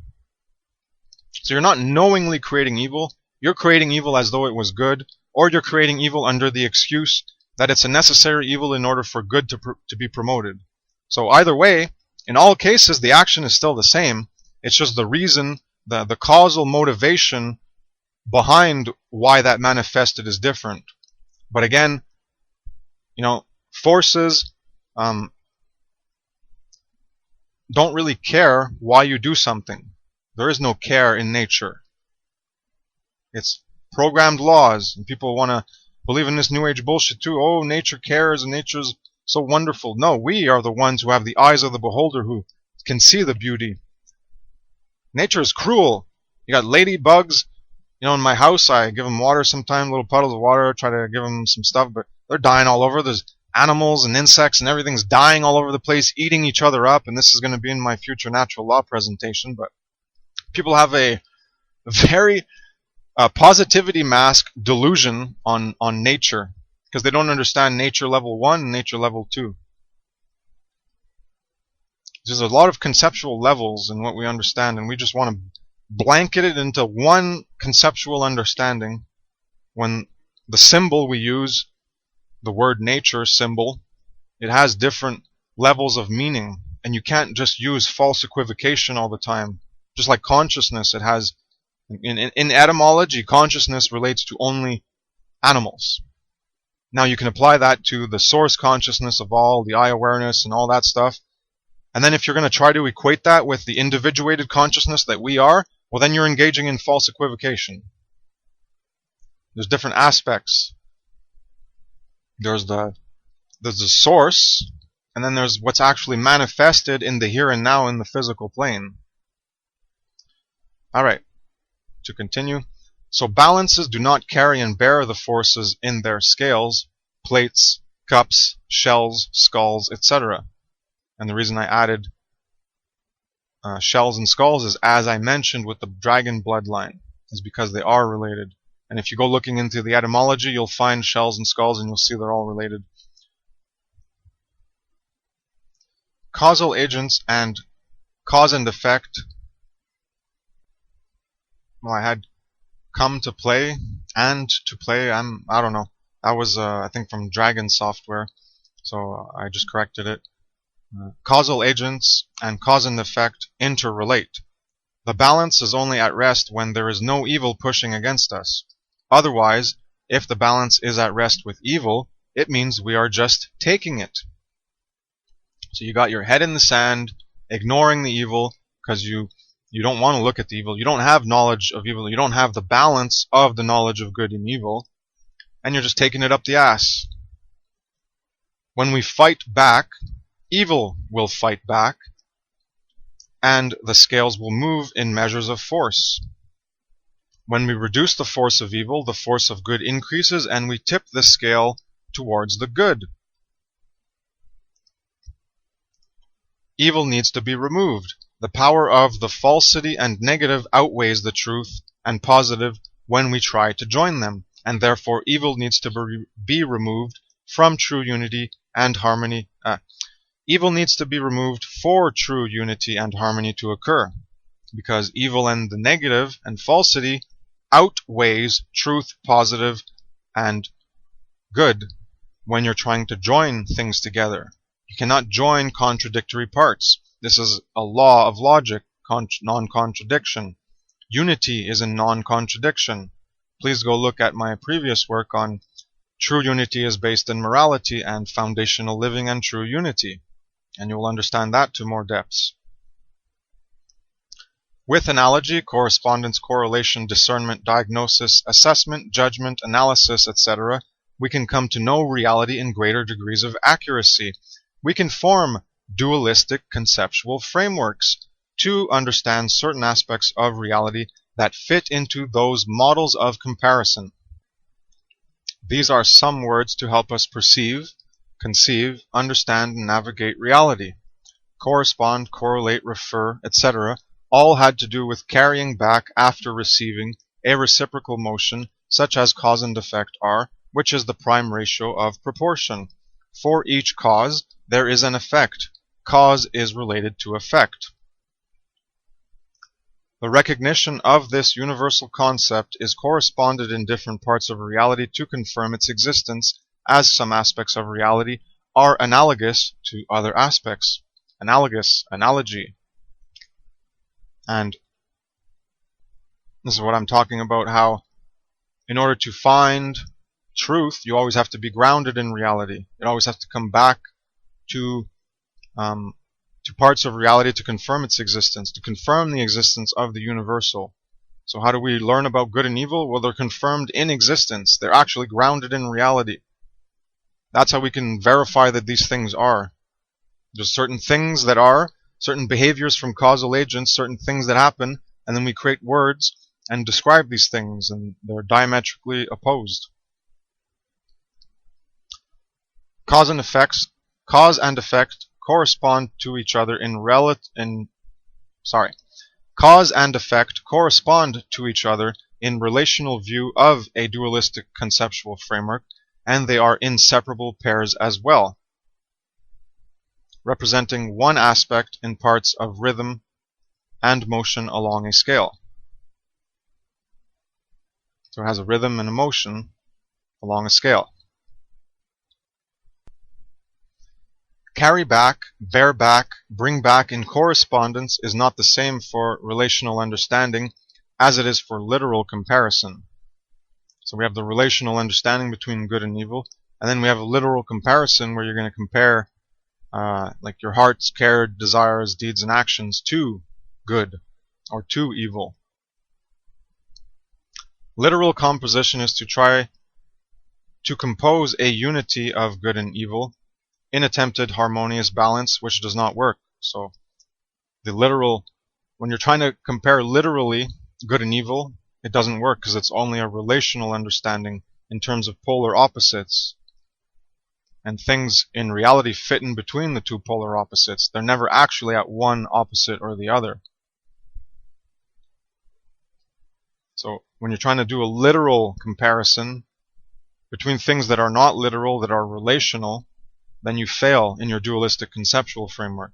So you're not knowingly creating evil, you're creating evil as though it was good, or you're creating evil under the excuse that it's a necessary evil in order for good to be promoted. So either way, in all cases, the action is still the same. It's just the reason, the causal motivation behind why that manifested is different. But again, forces don't really care why you do something. There is no care in nature. It's programmed laws, and people want to believe in this new age bullshit too. Oh, nature cares and nature's so wonderful. No, we are the ones who have the eyes of the beholder, who can see the beauty. Nature is cruel. You got ladybugs. In my house, I give them water sometimes, little puddles of water, try to give them some stuff, but they're dying all over. There's animals and insects and everything's dying all over the place, eating each other up, and this is going to be in my future natural law presentation, but people have a very positivity mask delusion on nature because they don't understand nature level 1 and nature level 2. There's a lot of conceptual levels in what we understand, and we just want to blanket it into one conceptual understanding when the symbol we use, the word nature symbol, it has different levels of meaning, and you can't just use false equivocation all the time. Just like consciousness, it has, in etymology, consciousness relates to only animals. Now you can apply that to the source consciousness of all, the I awareness and all that stuff. And then if you're going to try to equate that with the individuated consciousness that we are, well then you're engaging in false equivocation. There's different aspects. There's the source, and then there's what's actually manifested in the here and now in the physical plane. Alright, to continue. So balances do not carry and bear the forces in their scales, plates, cups, shells, skulls, etc. And the reason I added shells and skulls is, as I mentioned with the dragon bloodline, is because they are related. And if you go looking into the etymology, you'll find shells and skulls and you'll see they're all related. Causal agents and cause and effect. Well, I had come to play and to play. I don't know. That was I think from Dragon Software, so I just corrected it. Causal agents and cause and effect interrelate. The balance is only at rest when there is no evil pushing against us. Otherwise, if the balance is at rest with evil, it means we are just taking it. So you got your head in the sand, ignoring the evil, because you don't want to look at the evil. You don't have knowledge of evil. You don't have the balance of the knowledge of good and evil, and you're just taking it up the ass. When we fight back, evil will fight back, and the scales will move in measures of force. When we reduce the force of evil, the force of good increases, and we tip the scale towards the good. Evil needs to be removed. The power of the falsity and negative outweighs the truth and positive when we try to join them, and therefore evil needs to be removed from true unity and harmony. Evil needs to be removed for true unity and harmony to occur, because evil and the negative and falsity outweighs truth, positive, and good when you're trying to join things together. You cannot join contradictory parts. This is a law of logic, non-contradiction. Unity is in non-contradiction. Please go look at my previous work on true unity is based in morality and foundational living and true unity, and you will understand that to more depths. With analogy, correspondence, correlation, discernment, diagnosis, assessment, judgment, analysis, etc., we can come to know reality in greater degrees of accuracy. We can form dualistic conceptual frameworks to understand certain aspects of reality that fit into those models of comparison. These are some words to help us perceive, conceive, understand, and navigate reality. Correspond, correlate, refer, etc. all had to do with carrying back after receiving a reciprocal motion such as cause and effect are, which is the prime ratio of proportion. For each cause, there is an effect. Cause is related to effect. The recognition of this universal concept is corresponded in different parts of reality to confirm its existence, as some aspects of reality are analogous to other aspects. Analogous, analogy. And this is what I'm talking about, how in order to find truth, you always have to be grounded in reality. You always have to come back to parts of reality to confirm its existence, to confirm the existence of the universal. So how do we learn about good and evil? Well, they're confirmed in existence. They're actually grounded in reality. That's how we can verify that these things are. There's certain things that are, certain behaviors from causal agents, certain things that happen, and then we create words and describe these things, and they're diametrically opposed. Cause and effect correspond to each other Cause and effect correspond to each other in relational view of a dualistic conceptual framework, and they are inseparable pairs as well, representing one aspect in parts of rhythm and motion along a scale. So it has a rhythm and a motion along a scale. Carry back, bear back, bring back in correspondence is not the same for relational understanding as it is for literal comparison. So we have the relational understanding between good and evil, and then we have a literal comparison where you're going to compare like your heart's care, desires, deeds, and actions to good or to evil. Literal composition is to try to compose a unity of good and evil in attempted harmonious balance, which does not work. So the literal, when you're trying to compare literally good and evil, it doesn't work because it's only a relational understanding in terms of polar opposites. And things in reality fit in between the two polar opposites. They're never actually at one opposite or the other. So when you're trying to do a literal comparison between things that are not literal, that are relational, then you fail in your dualistic conceptual framework.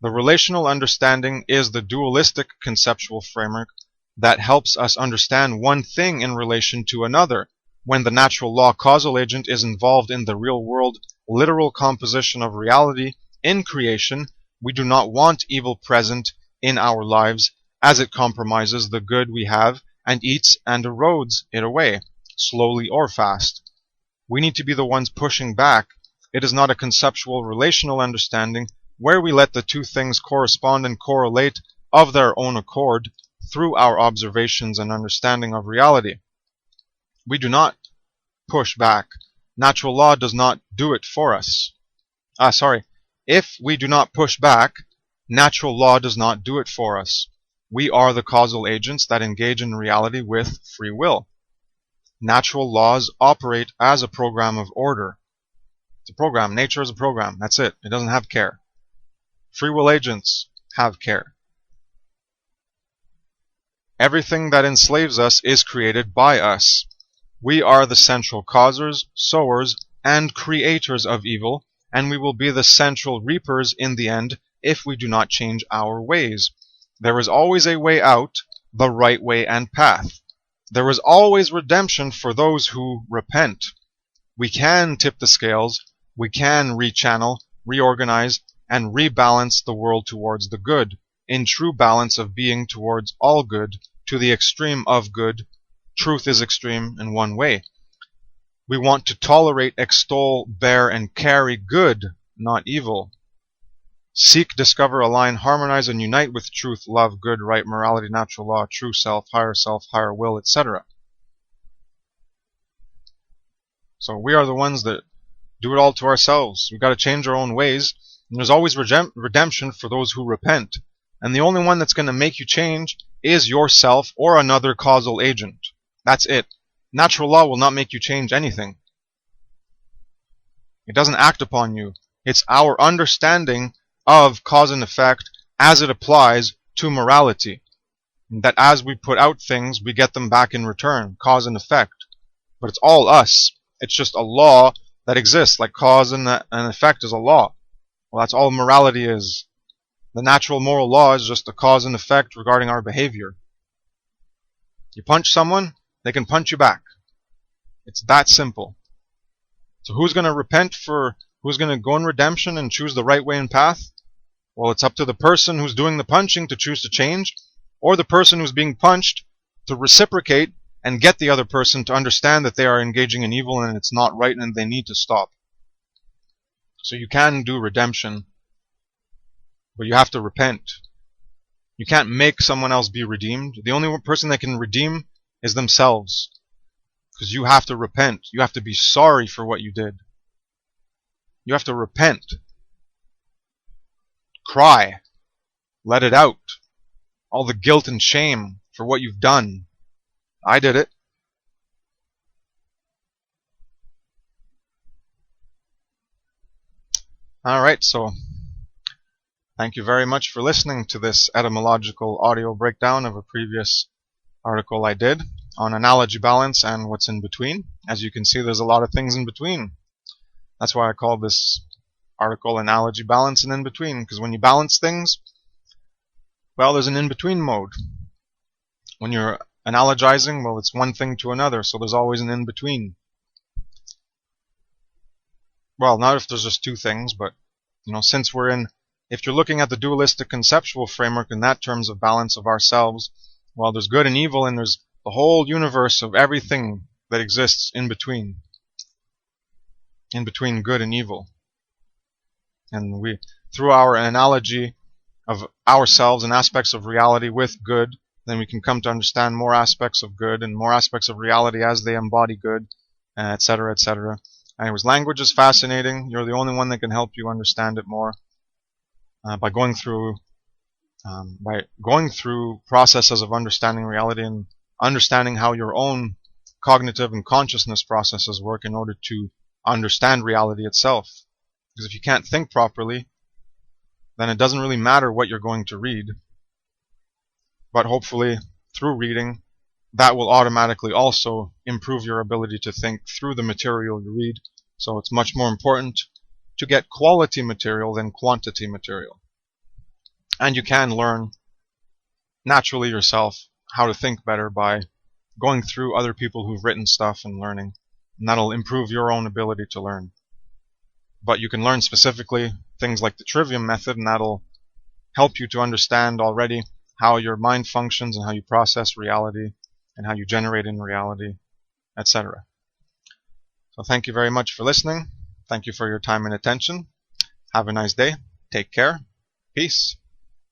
The relational understanding is the dualistic conceptual framework that helps us understand one thing in relation to another. When the natural law causal agent is involved in the real world literal composition of reality in creation, we do not want evil present in our lives as it compromises the good we have and eats and erodes it away, slowly or fast. We need to be the ones pushing back. It is not a conceptual relational understanding where we let the two things correspond and correlate of their own accord through our observations and understanding of reality. We do not push back. Natural law does not do it for us. If we do not push back, natural law does not do it for us. We are the causal agents that engage in reality with free will. Natural laws operate as a program of order. It's a program. Nature is a program. That's it. It doesn't have care. Free will agents have care. Everything that enslaves us is created by us. We are the central causers, sowers, and creators of evil, and we will be the central reapers in the end if we do not change our ways. There is always a way out, the right way and path. There is always redemption for those who repent. We can tip the scales, we can rechannel, reorganize, and rebalance the world towards the good, in true balance of being towards all good, to the extreme of good. Truth is extreme in one way. We want to tolerate, extol, bear, and carry good, not evil. Seek, discover, align, harmonize, and unite with truth, love, good, right, morality, natural law, true self, higher will, etc. So we are the ones that do it all to ourselves. We've got to change our own ways. And there's always redemption for those who repent. And the only one that's going to make you change is yourself or another causal agent. That's it. Natural law will not make you change anything. It doesn't act upon you. It's our understanding of cause and effect as it applies to morality. That as we put out things, we get them back in return, cause and effect. But it's all us. It's just a law that exists, like cause and effect is a law. Well, that's all morality is. The natural moral law is just a cause and effect regarding our behavior. You punch someone, they can punch you back. It's that simple. So who's going to repent who's going to go in redemption and choose the right way and path? Well, it's up to the person who's doing the punching to choose to change, or the person who's being punched to reciprocate and get the other person to understand that they are engaging in evil and it's not right and they need to stop. So you can do redemption, but you have to repent. You can't make someone else be redeemed. The only person that can redeem is themselves. Because you have to repent. You have to be sorry for what you did. You have to repent. Cry. Let it out. All the guilt and shame for what you've done. I did it. Alright, so thank you very much for listening to this etymological audio breakdown of a previous article I did on analogy balance and what's in between. As you can see, there's a lot of things in between. That's why I call this article analogy balance and in between, because when you balance things, well, there's an in-between mode. When you're analogizing, well, it's one thing to another, so there's always an in-between. Well, not if there's just two things, but since if you're looking at the dualistic conceptual framework in that terms of balance of ourselves, well, there's good and evil, and there's the whole universe of everything that exists in between good and evil. And we, through our analogy of ourselves and aspects of reality with good, then we can come to understand more aspects of good and more aspects of reality as they embody good, etc., etc. Anyways, language is fascinating. You're the only one that can help you understand it more by going through processes of understanding reality and understanding how your own cognitive and consciousness processes work in order to understand reality itself. Because if you can't think properly, then it doesn't really matter what you're going to read. But hopefully, through reading, that will automatically also improve your ability to think through the material you read. So it's much more important to get quality material than quantity material. And you can learn naturally yourself how to think better by going through other people who've written stuff and learning. And that'll improve your own ability to learn. But you can learn specifically things like the trivium method, and that'll help you to understand already how your mind functions and how you process reality and how you generate in reality, etc. So thank you very much for listening. Thank you for your time and attention. Have a nice day. Take care. Peace.